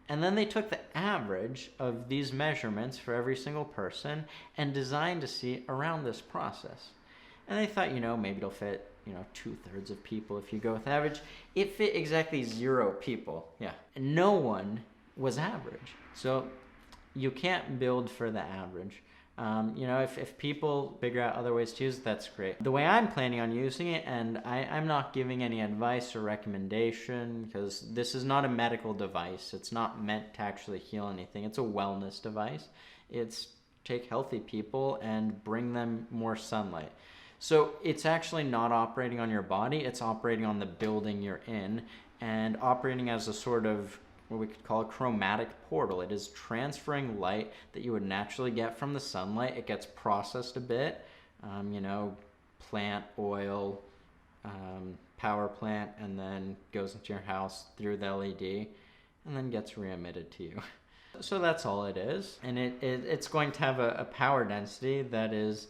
Speaker 1: And then they took the average of these measurements for every single person and designed a seat around this process. And they thought, maybe it'll fit, 2/3 of people if you go with average. It fit exactly 0 people. Yeah. And no one was average. So you can't build for the average. If people figure out other ways to use it, that's great. The way I'm planning on using it, and I'm not giving any advice or recommendation, because this is not a medical device. It's not meant to actually heal anything. It's a wellness device. It's take healthy people and bring them more sunlight. So it's actually not operating on your body. It's operating on the building you're in and operating as a sort of what we could call a chromatic portal. It is transferring light that you would naturally get from the sunlight. It gets processed a bit, plant oil, power plant, and then goes into your house through the LED and then gets re-emitted to you. So that's all it is. And it's going to have a power density that is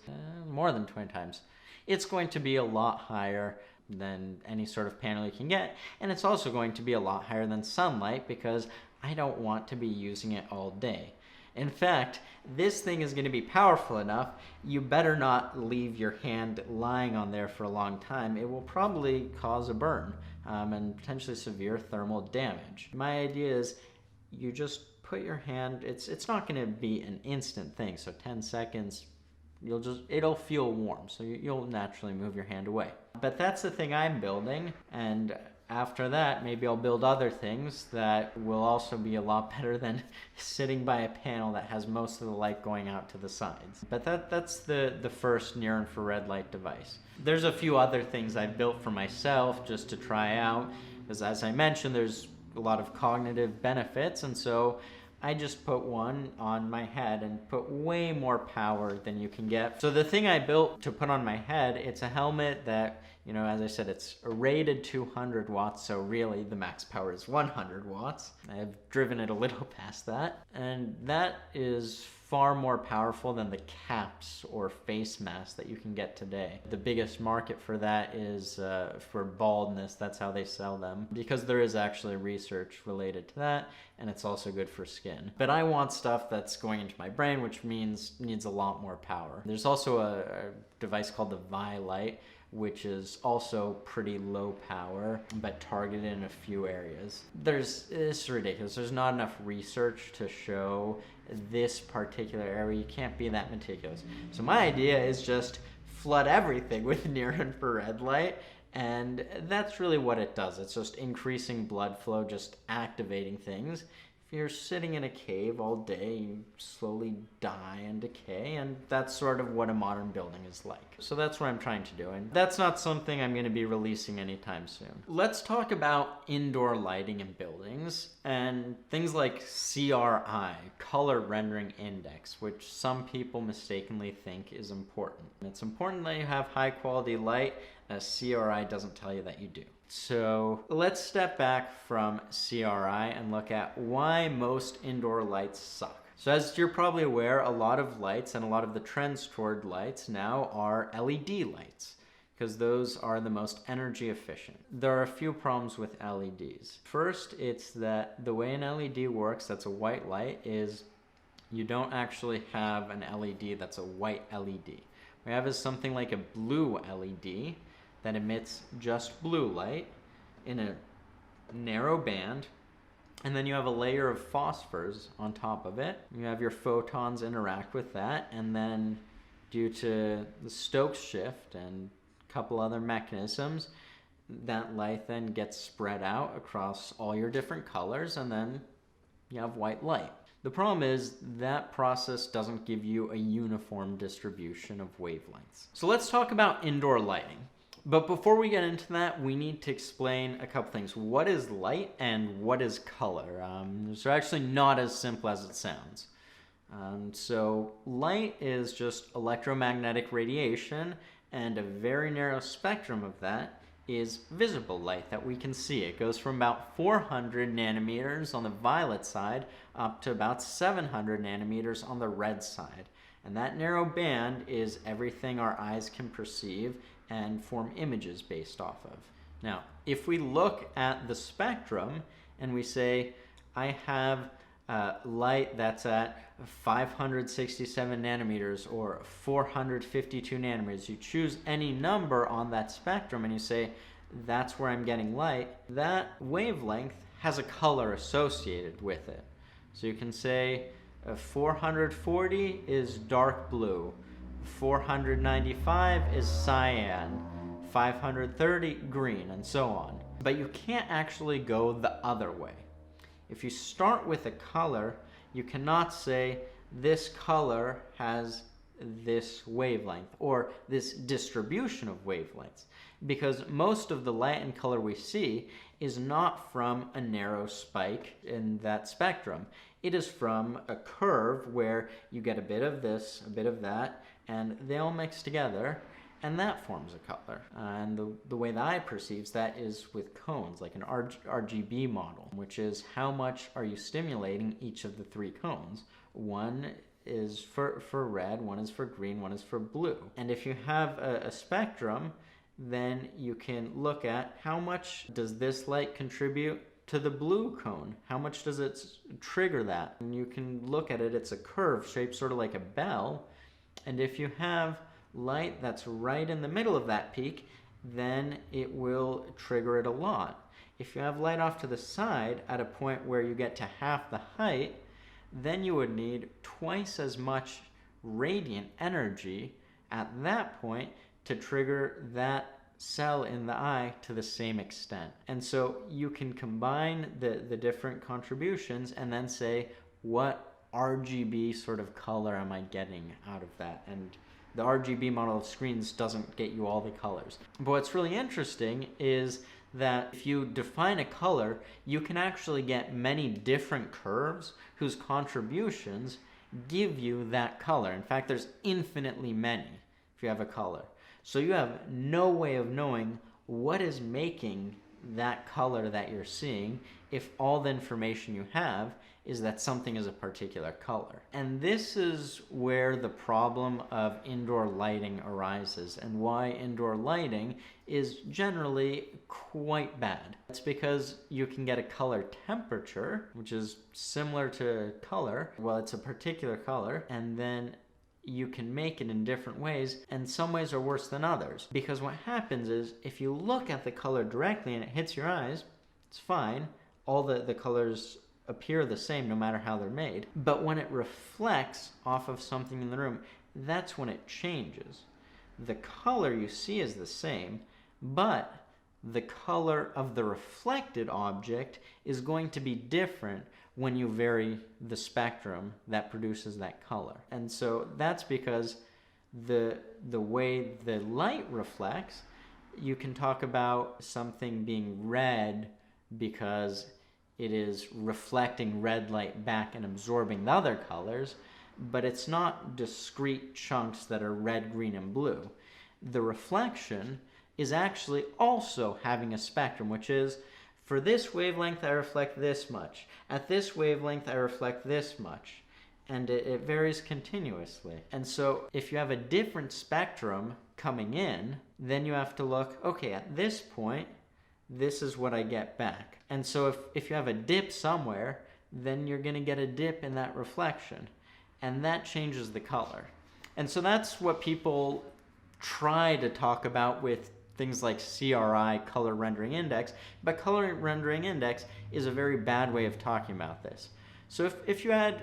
Speaker 1: more than 20 times. It's going to be a lot higher than any sort of panel you can get, and it's also going to be a lot higher than sunlight because I don't want to be using it all day. In fact, this thing is going to be powerful enough, you better not leave your hand lying on there for a long time. It will probably cause a burn and potentially severe thermal damage. My idea is you just put your hand, it's not going to be an instant thing, so 10 seconds, it'll feel warm, so you'll naturally move your hand away. But that's the thing I'm building, and after that, maybe I'll build other things that will also be a lot better than sitting by a panel that has most of the light going out to the sides. But that's the first near-infrared light device. There's a few other things I built for myself just to try out, because as I mentioned, there's a lot of cognitive benefits, and so I just put one on my head and put way more power than you can get. So the thing I built to put on my head, it's a helmet that, as I said, it's rated 200 watts, so really the max power is 100 watts. I have driven it a little past that, and that is far more powerful than the caps or face masks that you can get today. The biggest market for that is for baldness. That's how they sell them, because there is actually research related to that, and it's also good for skin. But I want stuff that's going into my brain, which means needs a lot more power. There's also a device called the Vi Light, which is also pretty low power, but targeted in a few areas. It's ridiculous. There's not enough research to show this particular area. You can't be that meticulous. So my idea is just flood everything with near-infrared light, and that's really what it does. It's just increasing blood flow, just activating things. if you're sitting in a cave all day, you slowly die and decay, and that's sort of what a modern building is like. So that's what I'm trying to do, and that's not something I'm going to be releasing anytime soon. Let's talk about indoor lighting in buildings, and things like CRI, Color Rendering Index, which some people mistakenly think is important. It's important that you have high quality light, as CRI doesn't tell you that you do. So let's step back from CRI and look at why most indoor lights suck. So as you're probably aware, a lot of lights and a lot of the trends toward lights now are LED lights, because those are the most energy efficient. There are a few problems with LEDs. First, it's that the way an LED works, that's a white light, is you don't actually have an LED that's a white LED. What we have is something like a blue LED that emits just blue light in a narrow band, and then you have a layer of phosphors on top of it. You have your photons interact with that, and then due to the Stokes shift and a couple other mechanisms, that light then gets spread out across all your different colors, and then you have white light. The problem is that process doesn't give you a uniform distribution of wavelengths. So let's talk about indoor lighting. But before we get into that, we need to explain a couple things. What is light and what is color? They're actually not as simple as it sounds. So light is just electromagnetic radiation, and a very narrow spectrum of that is visible light that we can see. It goes from about 400 nanometers on the violet side up to about 700 nanometers on the red side. And that narrow band is everything our eyes can perceive and form images based off of. Now, if we look at the spectrum and we say, I have light that's at 567 nanometers or 452 nanometers, you choose any number on that spectrum and you say, that's where I'm getting light, that wavelength has a color associated with it. So you can say 440 is dark blue, 495 is cyan, 530 green, and so on. But you can't actually go the other way. If you start with a color, you cannot say this color has this wavelength or this distribution of wavelengths, because most of the light and color we see is not from a narrow spike in that spectrum. It is from a curve where you get a bit of this, a bit of that, and they all mix together, and that forms a color. And the way that I perceive that is with cones, like an RGB model, which is how much are you stimulating each of the three cones. One is for red, one is for green, one is for blue. And if you have a spectrum, then you can look at how much does this light contribute to the blue cone? How much does it trigger that? And you can look at it, it's a curve shaped sort of like a bell. And if you have light that's right in the middle of that peak, then it will trigger it a lot. If you have light off to the side at a point where you get to half the height, then you would need twice as much radiant energy at that point to trigger that cell in the eye to the same extent. And so you can combine the different contributions and then say, what RGB sort of color am I getting out of that? And the RGB model of screens doesn't get you all the colors. But what's really interesting is that if you define a color, you can actually get many different curves whose contributions give you that color. In fact, there's infinitely many if you have a color. So you have no way of knowing what is making that color that you're seeing if all the information you have is that something is a particular color. And this is where the problem of indoor lighting arises and why indoor lighting is generally quite bad. It's because you can get a color temperature, which is similar to color. Well, it's a particular color, and then you can make it in different ways, and some ways are worse than others. Because what happens is, if you look at the color directly and it hits your eyes, it's fine. All the colors appear the same no matter how they're made. But when it reflects off of something in the room, that's when it changes. The color you see is the same, but the color of the reflected object is going to be different when you vary the spectrum that produces that color. And so that's because the way the light reflects, you can talk about something being red because it is reflecting red light back and absorbing the other colors, but it's not discrete chunks that are red, green, and blue. The reflection is actually also having a spectrum, which is, for this wavelength I reflect this much, at this wavelength I reflect this much, and it varies continuously. And so if you have a different spectrum coming in, then you have to look, okay, at this point, this is what I get back. And so if you have a dip somewhere, then you're going to get a dip in that reflection, and that changes the color. And so that's what people try to talk about with things like CRI, color rendering index, but color rendering index is a very bad way of talking about this. So if you had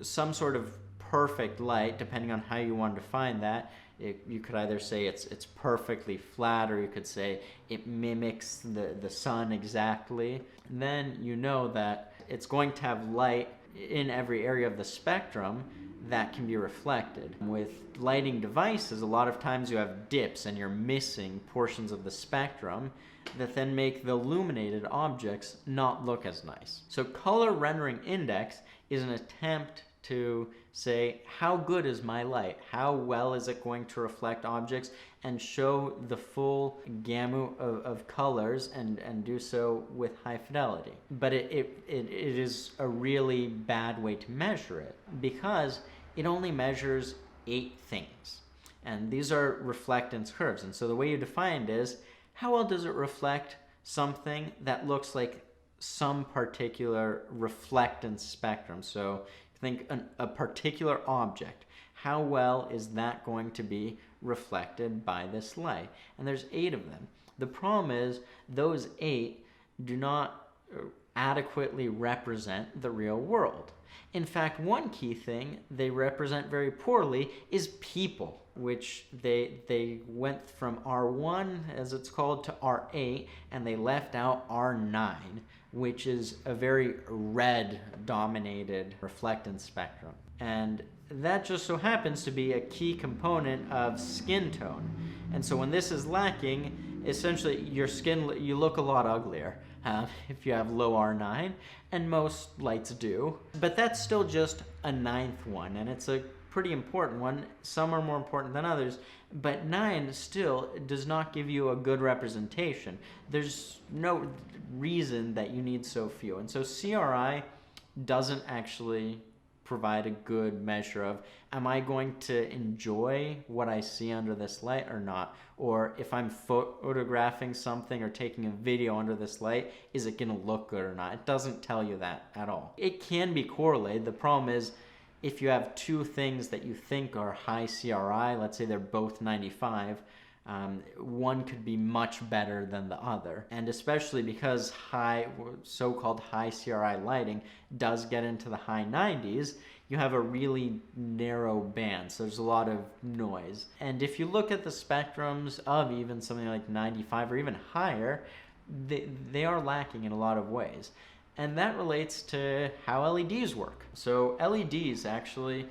Speaker 1: some sort of perfect light, depending on how you want to define that, you could either say it's perfectly flat, or you could say it mimics the sun exactly. Then you know that it's going to have light in every area of the spectrum that can be reflected. With lighting devices, a lot of times you have dips and you're missing portions of the spectrum that then make the illuminated objects not look as nice. So color rendering index is an attempt to say, how good is my light? How well is it going to reflect objects and show the full gamut of colors and do so with high fidelity? But it is a really bad way to measure it, because it only measures 8 things. And these are reflectance curves. And so the way you define it is, how well does it reflect something that looks like some particular reflectance spectrum? So think a particular object. How well is that going to be reflected by this light? And there's 8 of them. The problem is those 8 do not adequately represent the real world. In fact, one key thing they represent very poorly is people, which they went from R1, as it's called, to R8, and they left out R9, which is a very red-dominated reflectance spectrum. And that just so happens to be a key component of skin tone. And so when this is lacking, essentially your skin, you look a lot uglier if you have low R9, and most lights do. But that's still just a 9th one, and it's a pretty important one. Some are more important than others, but 9 still does not give you a good representation. There's no reason that you need so few. And so CRI doesn't actually provide a good measure of, am I going to enjoy what I see under this light or not? Or if I'm photographing something or taking a video under this light, is it going to look good or not? It doesn't tell you that at all. It can be correlated. The problem is, if you have 2 things that you think are high CRI, let's say they're both 95, one could be much better than the other. And especially because so-called high CRI lighting does get into the high 90s, you have a really narrow band, so there's a lot of noise. And if you look at the spectrums of even something like 95 or even higher, they are lacking in a lot of ways. And that relates to how LEDs work. So LEDs actually,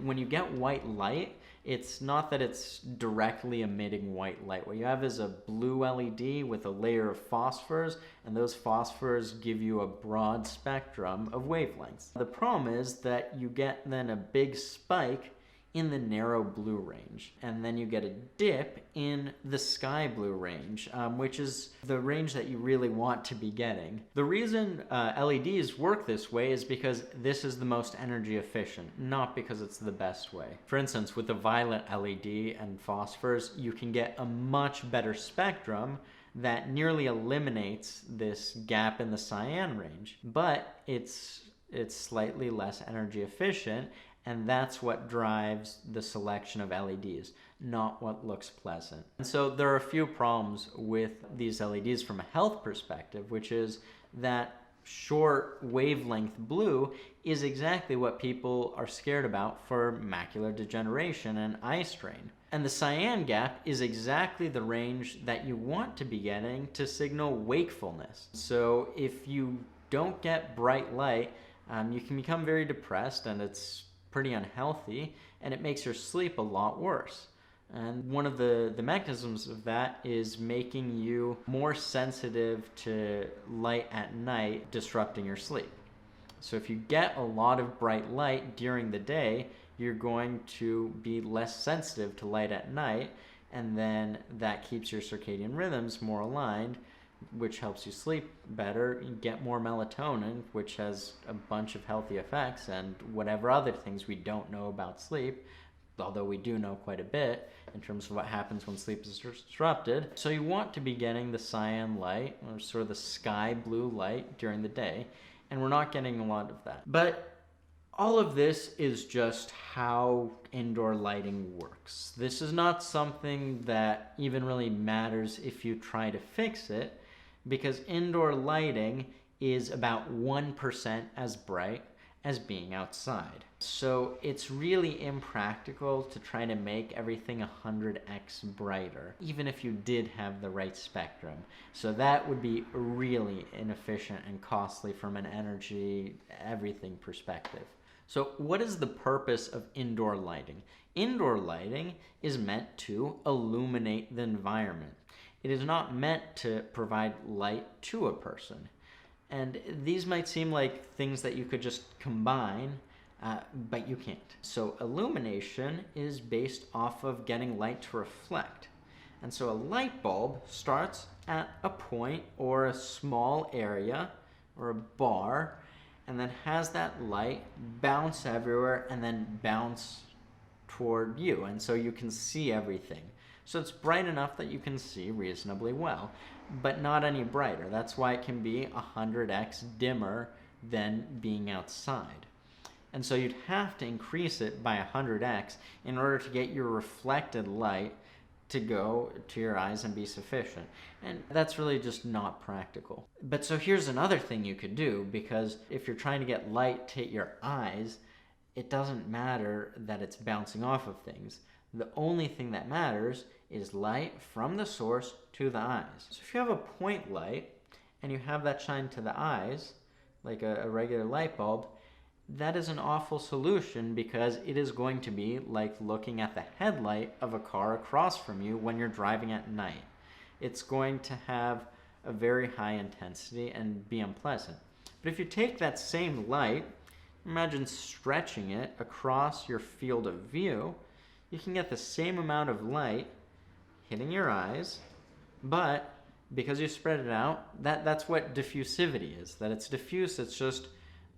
Speaker 1: when you get white light, it's not that it's directly emitting white light. What you have is a blue LED with a layer of phosphors, and those phosphors give you a broad spectrum of wavelengths. The problem is that you get then a big spike in the narrow blue range, and then you get a dip in the sky blue range, which is the range that you really want to be getting. The reason LEDs work this way is because this is the most energy efficient, not because it's the best way. For instance, with the violet LED and phosphors, you can get a much better spectrum that nearly eliminates this gap in the cyan range, but it's slightly less energy efficient. And that's what drives the selection of LEDs, not what looks pleasant. And so there are a few problems with these LEDs from a health perspective, which is that short wavelength blue is exactly what people are scared about for macular degeneration and eye strain. And the cyan gap is exactly the range that you want to be getting to signal wakefulness. So if you don't get bright light, you can become very depressed, and it's pretty unhealthy, and it makes your sleep a lot worse. And one of the mechanisms of that is making you more sensitive to light at night, disrupting your sleep. So if you get a lot of bright light during the day, you're going to be less sensitive to light at night, and then that keeps your circadian rhythms more aligned, which helps you sleep better. You get more melatonin, which has a bunch of healthy effects, and whatever other things we don't know about sleep, although we do know quite a bit in terms of what happens when sleep is disrupted. So you want to be getting the cyan light, or sort of the sky blue light during the day, and we're not getting a lot of that. But all of this is just how indoor lighting works. This is not something that even really matters if you try to fix it, because indoor lighting is about 1% as bright as being outside. So it's really impractical to try to make everything 100x brighter, even if you did have the right spectrum. So that would be really inefficient and costly from an energy, everything perspective. So what is the purpose of indoor lighting? Indoor lighting is meant to illuminate the environment. It is not meant to provide light to a person. And these might seem like things that you could just combine, but you can't. So illumination is based off of getting light to reflect. And so a light bulb starts at a point or a small area or a bar, and then has that light bounce everywhere and then bounce toward you. And so you can see everything. So it's bright enough that you can see reasonably well, but not any brighter. That's why it can be 100x dimmer than being outside. And so you'd have to increase it by 100x in order to get your reflected light to go to your eyes and be sufficient. And that's really just not practical. But so here's another thing you could do, because if you're trying to get light to hit your eyes, it doesn't matter that it's bouncing off of things. The only thing that matters is light from the source to the eyes. So if you have a point light and you have that shine to the eyes, like a regular light bulb, that is an awful solution, because it is going to be like looking at the headlight of a car across from you when you're driving at night. It's going to have a very high intensity and be unpleasant. But if you take that same light, imagine stretching it across your field of view, you can get the same amount of light hitting your eyes, but because you spread it out, that's what diffusivity is. That it's diffuse, it's just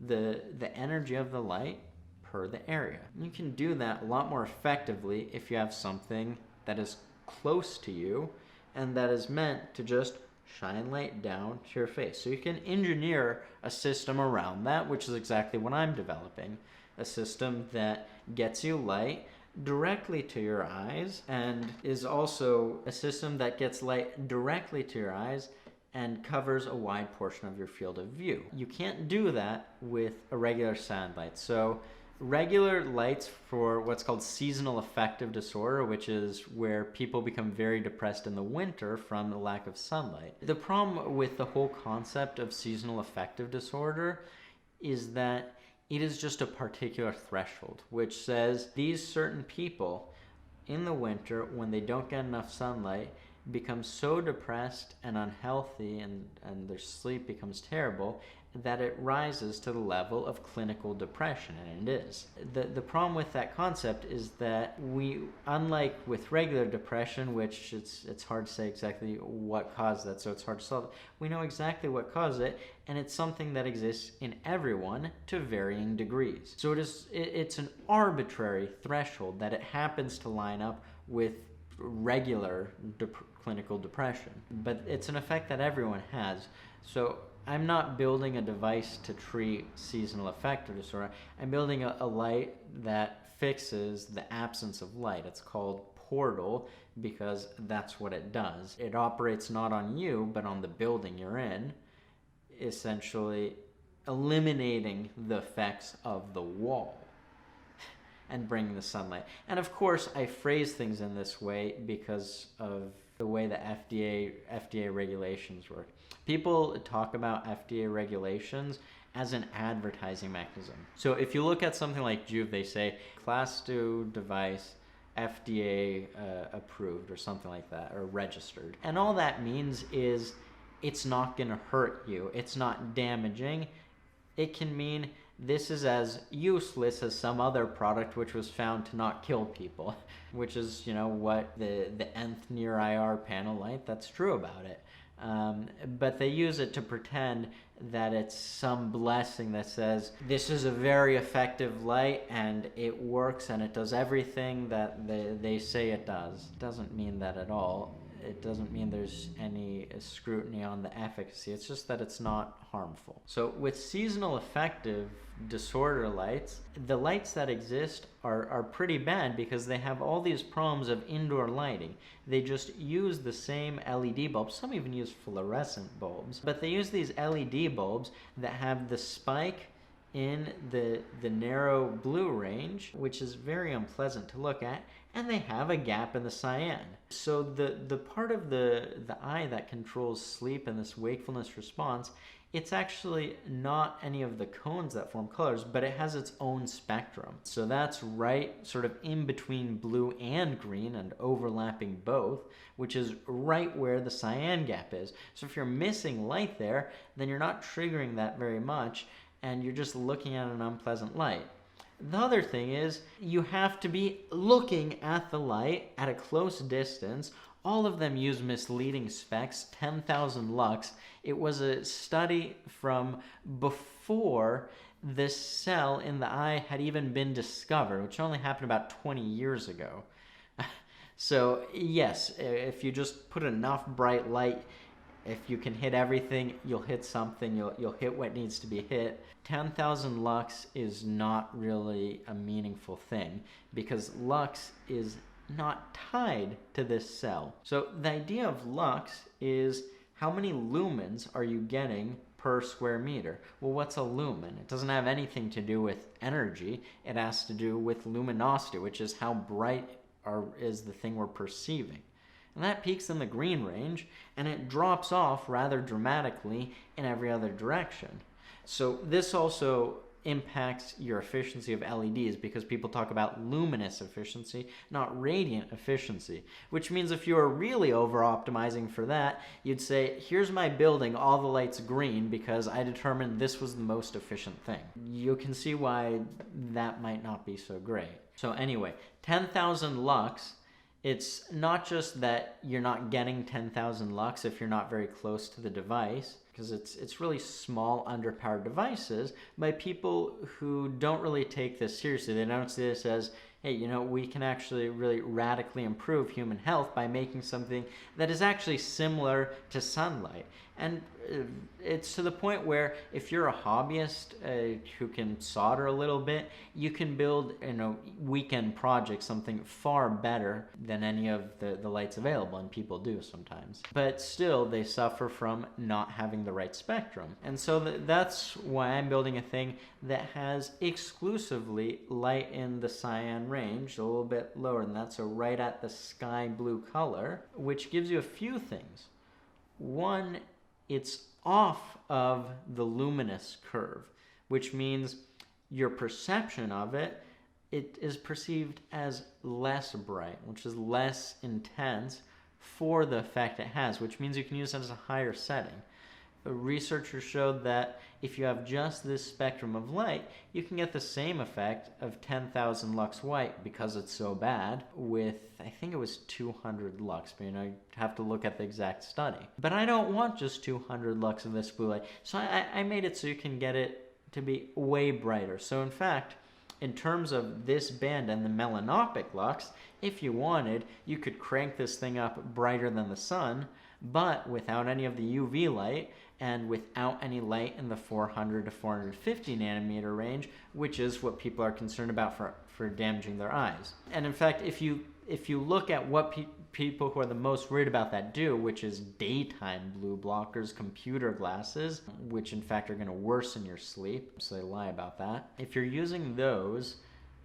Speaker 1: the energy of the light per the area. You can do that a lot more effectively if you have something that is close to you and that is meant to just shine light down to your face. So you can engineer a system around that, which is exactly what I'm developing. A system that gets you light directly to your eyes, and is also a system that gets light directly to your eyes and covers a wide portion of your field of view. You can't do that with a regular sound light. So regular lights for what's called seasonal affective disorder, which is where people become very depressed in the winter from the lack of sunlight. The problem with the whole concept of seasonal affective disorder is that it is just a particular threshold, which says these certain people in the winter, when they don't get enough sunlight, become so depressed and unhealthy, and their sleep becomes terrible, that it rises to the level of clinical depression, and it is. The problem with that concept is that we, unlike with regular depression, which it's hard to say exactly what caused that, so it's hard to solve it, we know exactly what caused it, and it's something that exists in everyone to varying degrees. So it's an arbitrary threshold that it happens to line up with regular clinical depression, but it's an effect that everyone has. So I'm not building a device to treat seasonal affective disorder. I'm building a light that fixes the absence of light. It's called portal because that's what it does. It operates not on you, but on the building you're in. essentially eliminating the effects of the wall and bringing the sunlight. And of course, I phrase things in this way because of the way the FDA regulations work. People talk about FDA regulations as an advertising mechanism. So if you look at something like Joovv, they say Class 2 device, FDA approved or something like that, or registered. And all that means is it's not going to hurt you. It's not damaging. It can mean this is as useless as some other product which was found to not kill people, which is, what the nth near IR panel light, that's true about it. But they use it to pretend that it's some blessing that says this is a very effective light and it works and it does everything that they say it does. It doesn't mean that at all. It doesn't mean there's any scrutiny on the efficacy. It's just that it's not harmful. So with seasonal affective disorder lights, the lights that exist are pretty bad because they have all these problems of indoor lighting. They just use the same LED bulbs. Some even use fluorescent bulbs. But they use these LED bulbs that have the spike in the narrow blue range, which is very unpleasant to look at, and they have a gap in the cyan. So the part of the eye that controls sleep and this wakefulness response, it's actually not any of the cones that form colors, but it has its own spectrum. So that's right sort of in between blue and green and overlapping both, which is right where the cyan gap is. So if you're missing light there, then you're not triggering that very much, and you're just looking at an unpleasant light. The other thing is you have to be looking at the light at a close distance. All of them use misleading specs, 10,000 lux. It was a study from before this cell in the eye had even been discovered, which only happened about 20 years ago. So yes, if you just put enough bright light, if you can hit everything, you'll hit something, you'll hit what needs to be hit. 10,000 lux is not really a meaningful thing because lux is not tied to this cell. So the idea of lux is how many lumens are you getting per square meter? Well, what's a lumen? It doesn't have anything to do with energy. It has to do with luminosity, which is how bright is the thing we're perceiving. And that peaks in the green range, and it drops off rather dramatically in every other direction. So this also impacts your efficiency of LEDs because people talk about luminous efficiency, not radiant efficiency, which means if you are really over-optimizing for that, you'd say, here's my building, all the lights green because I determined this was the most efficient thing. You can see why that might not be so great. So anyway, 10,000 lux, it's not just that you're not getting 10,000 lux if you're not very close to the device, because it's really small, underpowered devices by people who don't really take this seriously. They don't see this as, hey, we can actually really radically improve human health by making something that is actually similar to sunlight. And it's to the point where if you're a hobbyist who can solder a little bit, you can build, weekend projects, something far better than any of the lights available, and people do sometimes. But still, they suffer from not having the right spectrum. And so that's why I'm building a thing that has exclusively light in the cyan range, a little bit lower than that, so right at the sky blue color, which gives you a few things. One, it's off of the luminous curve, which means your perception of it is perceived as less bright, which is less intense for the effect it has, which means you can use it as a higher setting. Researchers showed that if you have just this spectrum of light, you can get the same effect of 10,000 lux white because it's so bad with, I think it was 200 lux, but you have to look at the exact study. But I don't want just 200 lux of this blue light, so I made it so you can get it to be way brighter. So in fact, in terms of this band and the melanopic lux, if you wanted, you could crank this thing up brighter than the sun, but without any of the UV light and without any light in the 400 to 450 nanometer range, which is what people are concerned about for damaging their eyes. And in fact, if you look at what people who are the most worried about that do, which is daytime blue blockers, computer glasses, which in fact are going to worsen your sleep, so they lie about that. If you're using those,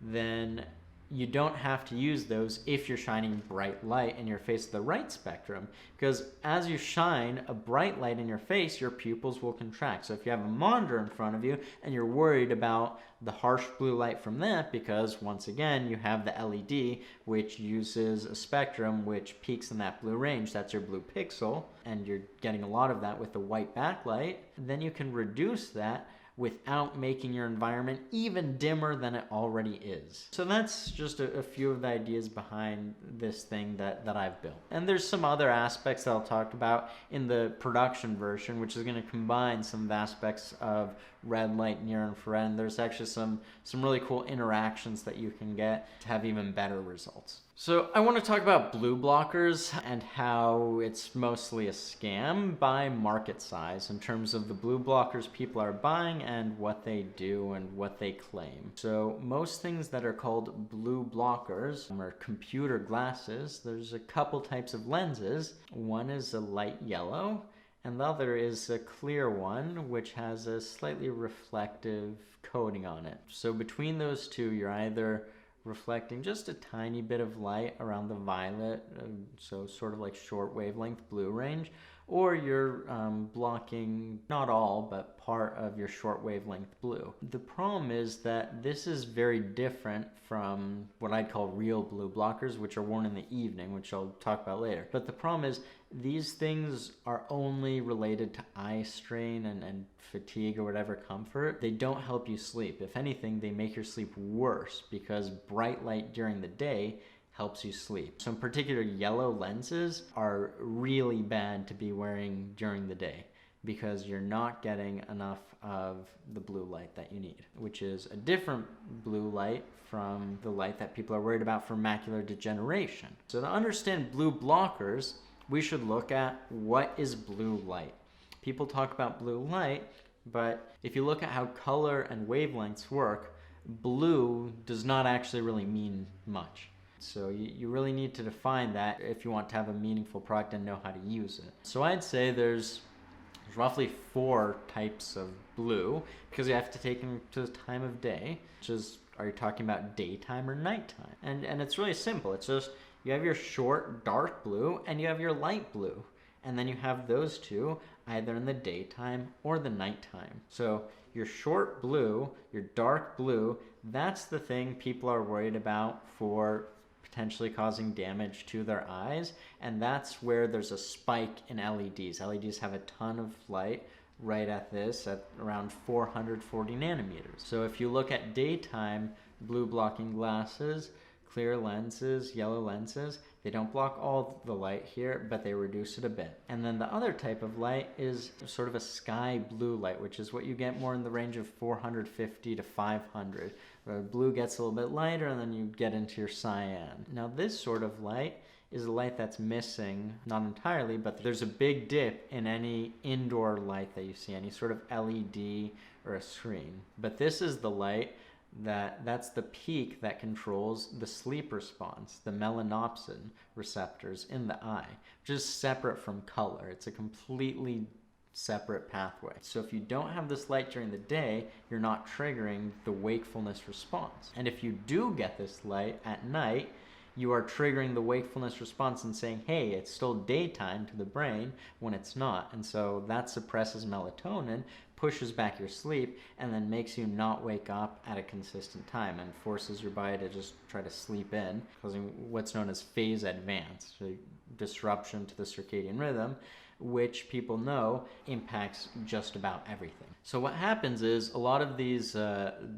Speaker 1: then you don't have to use those if you're shining bright light in your face at the right spectrum, because as you shine a bright light in your face, your pupils will contract. So if you have a monitor in front of you and you're worried about the harsh blue light from that, because once again you have the LED, which uses a spectrum which peaks in that blue range, that's your blue pixel, and you're getting a lot of that with the white backlight, then you can reduce that without making your environment even dimmer than it already is. So that's just a few of the ideas behind this thing that I've built. And there's some other aspects that I'll talk about in the production version, which is going to combine some of the aspects of red light, near infrared, and there's actually some really cool interactions that you can get to have even better results. So I want to talk about blue blockers and how it's mostly a scam by market size in terms of the blue blockers people are buying and what they do and what they claim. So most things that are called blue blockers are computer glasses. There's a couple types of lenses. One is a light yellow, and the other is a clear one, which has a slightly reflective coating on it. So between those two, you're either reflecting just a tiny bit of light around the violet, so sort of like short wavelength blue range, or you're blocking not all, but part of your short wavelength blue. The problem is that this is very different from what I'd call real blue blockers, which are worn in the evening, which I'll talk about later. But the problem is these things are only related to eye strain and fatigue or whatever comfort. They don't help you sleep. If anything, they make your sleep worse because bright light during the day helps you sleep. So in particular, yellow lenses are really bad to be wearing during the day because you're not getting enough of the blue light that you need, which is a different blue light from the light that people are worried about for macular degeneration. So to understand blue blockers, we should look at what is blue light. People talk about blue light, but if you look at how color and wavelengths work, blue does not actually really mean much. So you really need to define that if you want to have a meaningful product and know how to use it. So I'd say there's roughly 4 types of blue, because you have to take them to the time of day, which is, are you talking about daytime or nighttime? And it's really simple. It's just you have your short dark blue and you have your light blue. And then you have those two either in the daytime or the nighttime. So your short blue, your dark blue, that's the thing people are worried about for potentially causing damage to their eyes. And that's where there's a spike in LEDs. LEDs have a ton of light right at this, at around 440 nanometers. So if you look at daytime blue blocking glasses, clear lenses, yellow lenses, they don't block all the light here, but they reduce it a bit. And then the other type of light is sort of a sky blue light, which is what you get more in the range of 450 to 500. Where blue gets a little bit lighter, and then you get into your cyan. Now this sort of light is a light that's missing, not entirely, but there's a big dip in any indoor light that you see, any sort of LED or a screen. But this is the light that's the peak that controls the sleep response, the melanopsin receptors in the eye, which is separate from color. It's a completely separate pathway. So if you don't have this light during the day, you're not triggering the wakefulness response. And if you do get this light at night, you are triggering the wakefulness response and saying, hey, it's still daytime to the brain when it's not. And so that suppresses melatonin, pushes back your sleep, and then makes you not wake up at a consistent time and forces your body to just try to sleep in, causing what's known as phase advance, so disruption to the circadian rhythm, which people know impacts just about everything. So what happens is a lot of these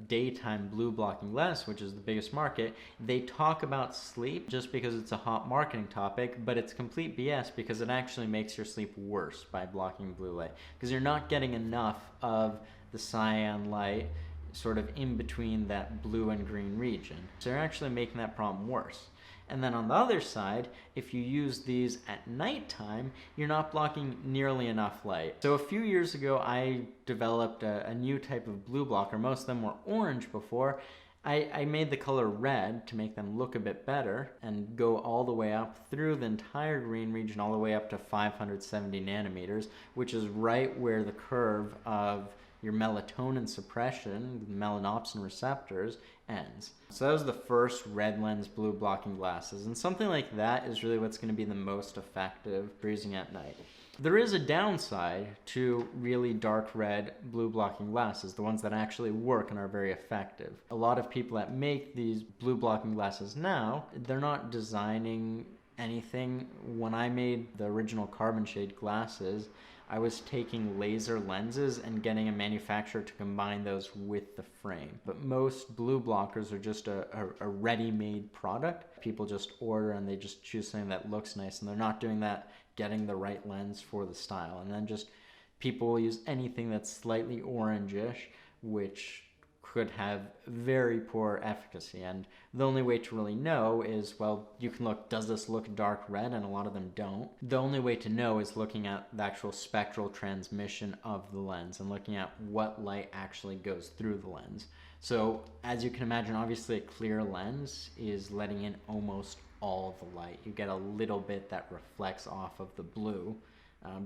Speaker 1: daytime blue blocking glasses, which is the biggest market, they talk about sleep just because it's a hot marketing topic, but it's complete BS because it actually makes your sleep worse by blocking blue light, because you're not getting enough of the cyan light sort of in between that blue and green region. So you're actually making that problem worse. And then on the other side, if you use these at nighttime, you're not blocking nearly enough light. So a few years ago, I developed a new type of blue blocker. Most of them were orange before, I made the color red to make them look a bit better and go all the way up through the entire green region, all the way up to 570 nanometers, which is right where the curve of your melatonin suppression, the melanopsin receptors, ends. So that was the first red lens blue blocking glasses, and something like that is really what's going to be the most effective freezing at night. There is a downside to really dark red blue blocking glasses, the ones that actually work and are very effective. A lot of people that make these blue blocking glasses now, they're not designing anything. When I made the original carbon shade glasses, I was taking laser lenses and getting a manufacturer to combine those with the frame. But most blue blockers are just a ready-made product. People just order and they just choose something that looks nice, and they're not doing that, getting the right lens for the style. And then just people will use anything that's slightly orangish, which could have very poor efficacy. And the only way to really know is, well, you can look, does this look dark red? And a lot of them don't. The only way to know is looking at the actual spectral transmission of the lens and looking at what light actually goes through the lens. So as you can imagine, obviously a clear lens is letting in almost all of the light. You get a little bit that reflects off of the blue.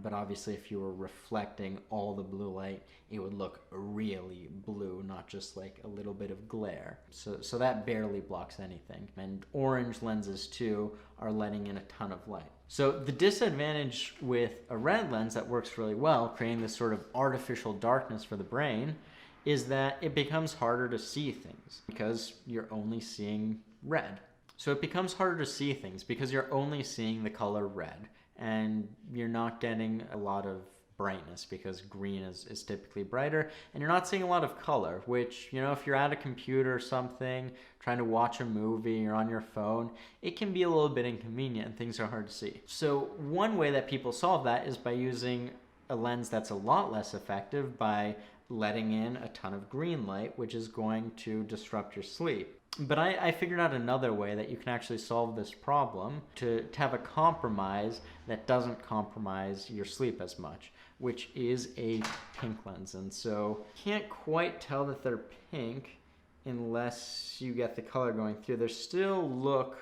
Speaker 1: But obviously if you were reflecting all the blue light, it would look really blue, not just like a little bit of glare. So that barely blocks anything. And orange lenses too are letting in a ton of light. So the disadvantage with a red lens that works really well, creating this sort of artificial darkness for the brain, is that it becomes harder to see things because you're only seeing red. So it becomes harder to see things because you're only seeing the color red. And you're not getting a lot of brightness because green is typically brighter, and you're not seeing a lot of color, which, you know, if you're at a computer or something, trying to watch a movie, you're on your phone, it can be a little bit inconvenient and things are hard to see. So one way that people solve that is by using a lens that's a lot less effective by letting in a ton of green light, which is going to disrupt your sleep. But I figured out another way that you can actually solve this problem to have a compromise that doesn't compromise your sleep as much, which is a pink lens. And so you can't quite tell that they're pink unless you get the color going through. They still look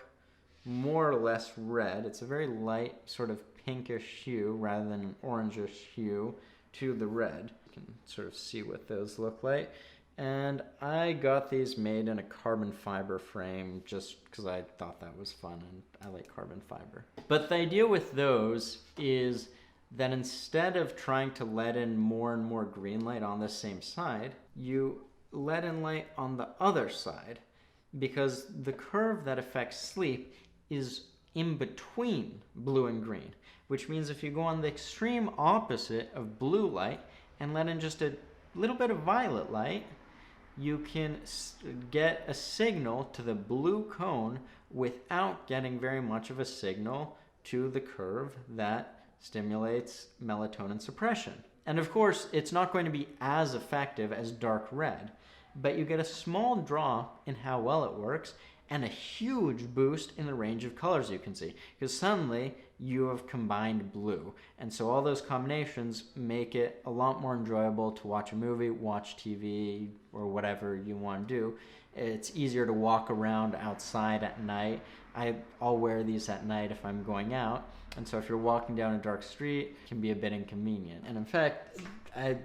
Speaker 1: more or less red. It's a very light sort of pinkish hue rather than an orangish hue to the red. You can sort of see what those look like. And I got these made in a carbon fiber frame just because I thought that was fun and I like carbon fiber. But the idea with those is that instead of trying to let in more and more green light on the same side, you let in light on the other side, because the curve that affects sleep is in between blue and green, which means if you go on the extreme opposite of blue light and let in just a little bit of violet light, you can get a signal to the blue cone without getting very much of a signal to the curve that stimulates melatonin suppression. And of course, it's not going to be as effective as dark red, but you get a small drop in how well it works and a huge boost in the range of colors you can see, because suddenly you have combined blue. And so all those combinations make it a lot more enjoyable to watch a movie, watch TV, or whatever you want to do. It's easier to walk around outside at night. I'll wear these at night if I'm going out. And so if you're walking down a dark street, it can be a bit inconvenient. And in fact,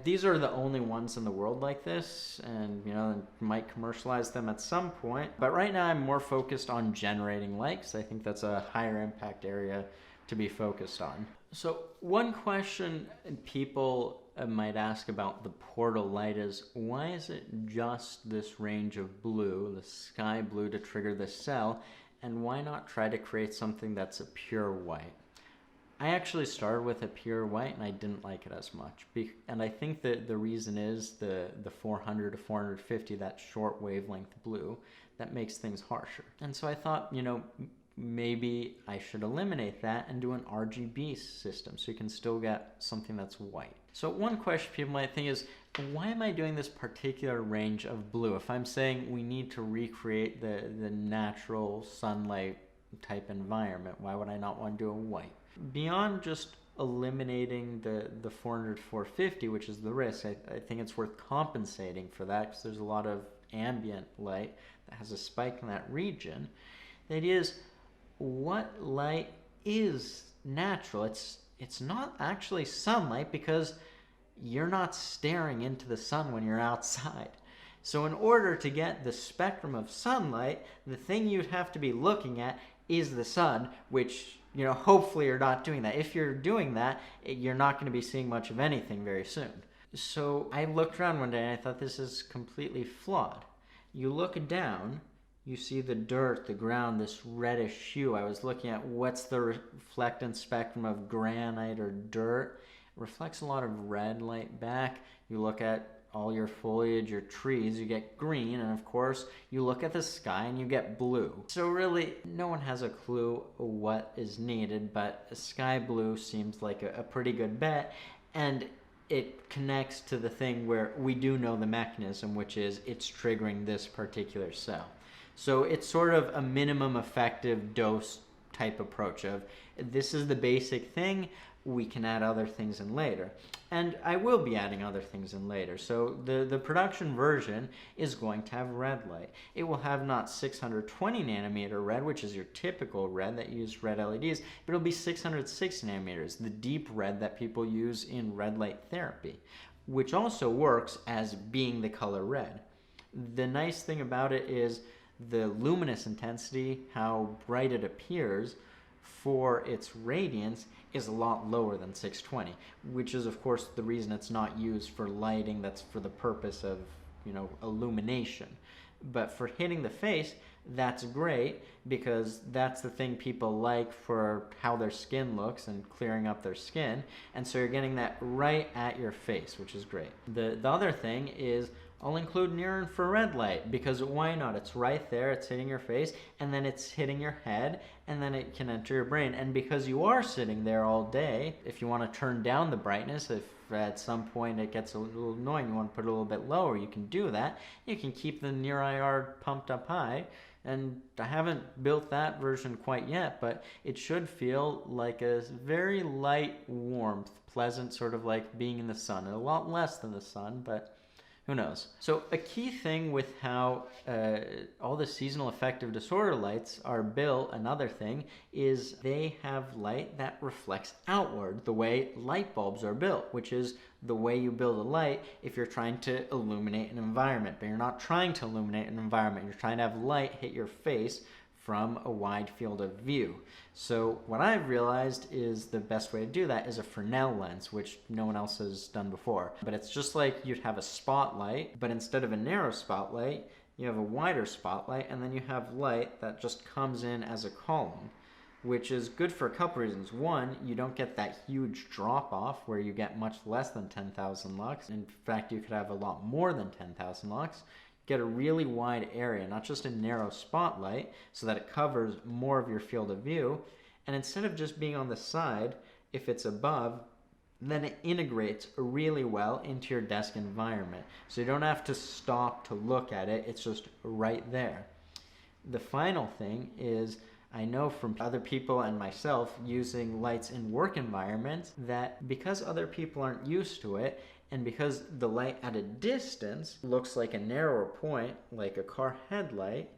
Speaker 1: these are the only ones in the world like this, and you know, might commercialize them at some point. But right now I'm more focused on generating light, because I think that's a higher impact area to be focused on. So one question people might ask about the portal light is, why is it just this range of blue, the sky blue, to trigger the cell, and why not try to create something that's a pure white? I actually started with a pure white and I didn't like it as much. And I think that the reason is the 400 to 450, that short wavelength blue, that makes things harsher. And so I thought, you know, maybe I should eliminate that and do an RGB system so you can still get something that's white. So one question people might think is, why am I doing this particular range of blue? If I'm saying we need to recreate the natural sunlight type environment, why would I not want to do a white? Beyond just eliminating the 400 to 450, which is the risk, I think it's worth compensating for that, because there's a lot of ambient light has a spike in that region. The idea is, what light is natural? It's not actually sunlight, because you're not staring into the sun when you're outside. So in order to get the spectrum of sunlight, the thing you'd have to be looking at is the sun, which, hopefully you're not doing that. If you're doing that, you're not going to be seeing much of anything very soon. So I looked around one day and I thought, this is completely flawed. You look down, you see the dirt, the ground, this reddish hue. I was looking at what's the reflectance spectrum of granite or dirt. It reflects a lot of red light back. You look at all your foliage, your trees, you get green, and of course you look at the sky and you get blue. So really, no one has a clue what is needed, but sky blue seems like a pretty good bet, and it connects to the thing where we do know the mechanism, which is it's triggering this particular cell. So it's sort of a minimum effective dose type approach of, this is the basic thing, we can add other things in later. And I will be adding other things in later. So the production version is going to have red light. It will have not 620 nanometer red, which is your typical red that you use red LEDs, but it'll be 660 nanometers, the deep red that people use in red light therapy, which also works as being the color red. The nice thing about it is the luminous intensity, how bright it appears, for its radiance is a lot lower than 620, which is of course the reason it's not used for lighting. That's for the purpose of, illumination. But for hitting the face, that's great, because that's the thing people like for how their skin looks and clearing up their skin, and so you're getting that right at your face, which is great. The other thing is, I'll include near infrared light, because why not? It's right there, it's hitting your face, and then it's hitting your head, and then it can enter your brain. And because you are sitting there all day, if you want to turn down the brightness, if at some point it gets a little annoying, you want to put it a little bit lower, you can do that. You can keep the near IR pumped up high, and I haven't built that version quite yet, but it should feel like a very light warmth, pleasant, sort of like being in the sun. A lot less than the sun, but who knows? So a key thing with how all the seasonal affective disorder lights are built, another thing, is they have light that reflects outward, the way light bulbs are built, which is the way you build a light if you're trying to illuminate an environment. But you're not trying to illuminate an environment, you're trying to have light hit your face from a wide field of view. So what I've realized is the best way to do that is a Fresnel lens, which no one else has done before. But it's just like you'd have a spotlight, but instead of a narrow spotlight, you have a wider spotlight, and then you have light that just comes in as a column, which is good for a couple reasons. One, you don't get that huge drop off where you get much less than 10,000 lux. In fact, you could have a lot more than 10,000 lux. Get a really wide area, not just a narrow spotlight, so that it covers more of your field of view. And instead of just being on the side, if it's above, then it integrates really well into your desk environment. So you don't have to stop to look at it, it's just right there. The final thing is, I know from other people and myself using lights in work environments that because other people aren't used to it, and because the light at a distance looks like a narrower point, like a car headlight,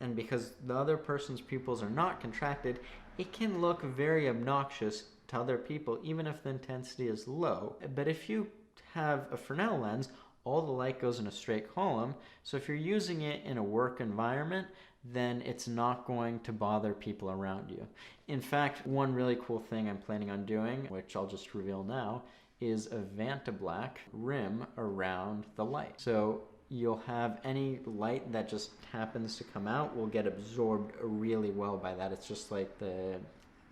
Speaker 1: and because the other person's pupils are not contracted, it can look very obnoxious to other people, even if the intensity is low. But if you have a Fresnel lens, all the light goes in a straight column, so if you're using it in a work environment, then it's not going to bother people around you. In fact, one really cool thing I'm planning on doing, which I'll just reveal now, is a Vantablack rim around the light. So you'll have any light that just happens to come out will get absorbed really well by that. It's just like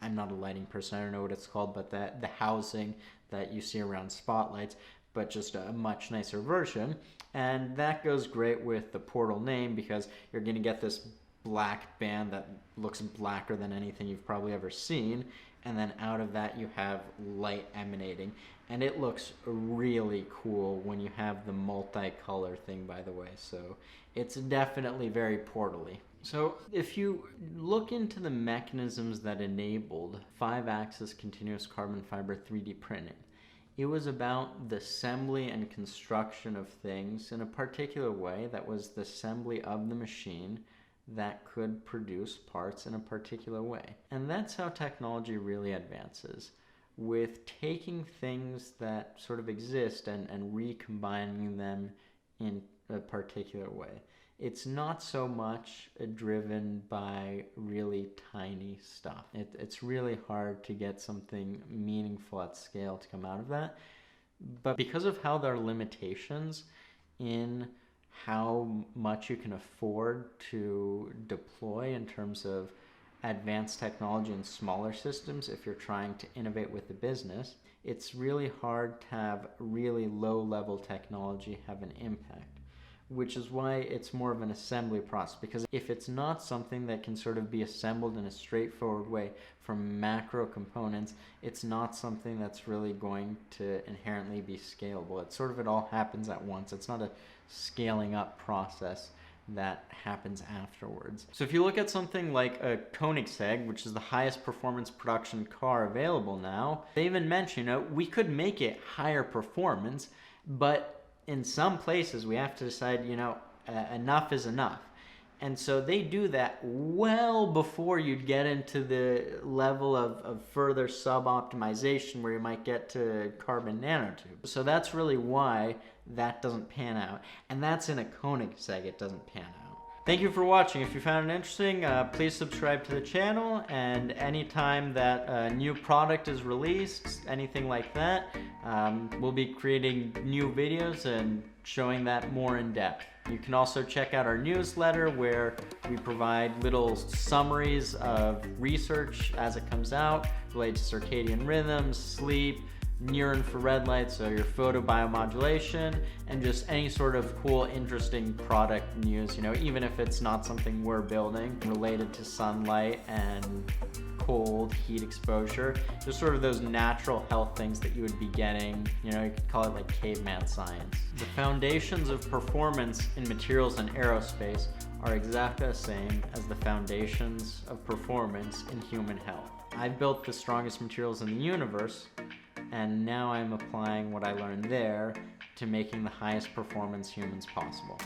Speaker 1: I'm not a lighting person, I don't know what it's called, but the housing that you see around spotlights, but just a much nicer version. And that goes great with the Portal name, because you're gonna get this black band that looks blacker than anything you've probably ever seen, and then out of that you have light emanating, and it looks really cool when you have the multicolor thing, by the way. So it's definitely very portal-y. So if you look into the mechanisms that enabled 5-axis continuous carbon fiber 3D printing, It was about the assembly and construction of things in a particular way that was the assembly of the machine that could produce parts in a particular way. And that's how technology really advances, with taking things that sort of exist and recombining them in a particular way. It's not so much driven by really tiny stuff. It's really hard to get something meaningful at scale to come out of that. But because of how there are limitations in how much you can afford to deploy in terms of advanced technology in smaller systems, if you're trying to innovate with the business, it's really hard to have really low-level technology have an impact, which is why it's more of an assembly process. Because if it's not something that can sort of be assembled in a straightforward way from macro components, it's not something that's really going to inherently be scalable. It's sort of, it all happens at once. It's not a scaling up process that happens afterwards. So if you look at something like a Koenigsegg, which is the highest performance production car available now, they even mention, we could make it higher performance, but in some places we have to decide, enough is enough. And so they do that well before you'd get into the level of further sub-optimization where you might get to carbon nanotubes. So that's really why that doesn't pan out. And that's in a Koenigsegg, it doesn't pan out. Thank you for watching. If you found it interesting, please subscribe to the channel, and anytime that a new product is released, anything like that, we'll be creating new videos and showing that more in depth. You can also check out our newsletter where we provide little summaries of research as it comes out related to circadian rhythms, sleep, near-infrared light, so your photobiomodulation, and just any sort of cool, interesting product news, even if it's not something we're building related to sunlight and cold, heat exposure, just sort of those natural health things that you would be getting, you could call it like caveman science. The foundations of performance in materials and aerospace are exactly the same as the foundations of performance in human health. I've built the strongest materials in the universe, and now I'm applying what I learned there to making the highest performance humans possible.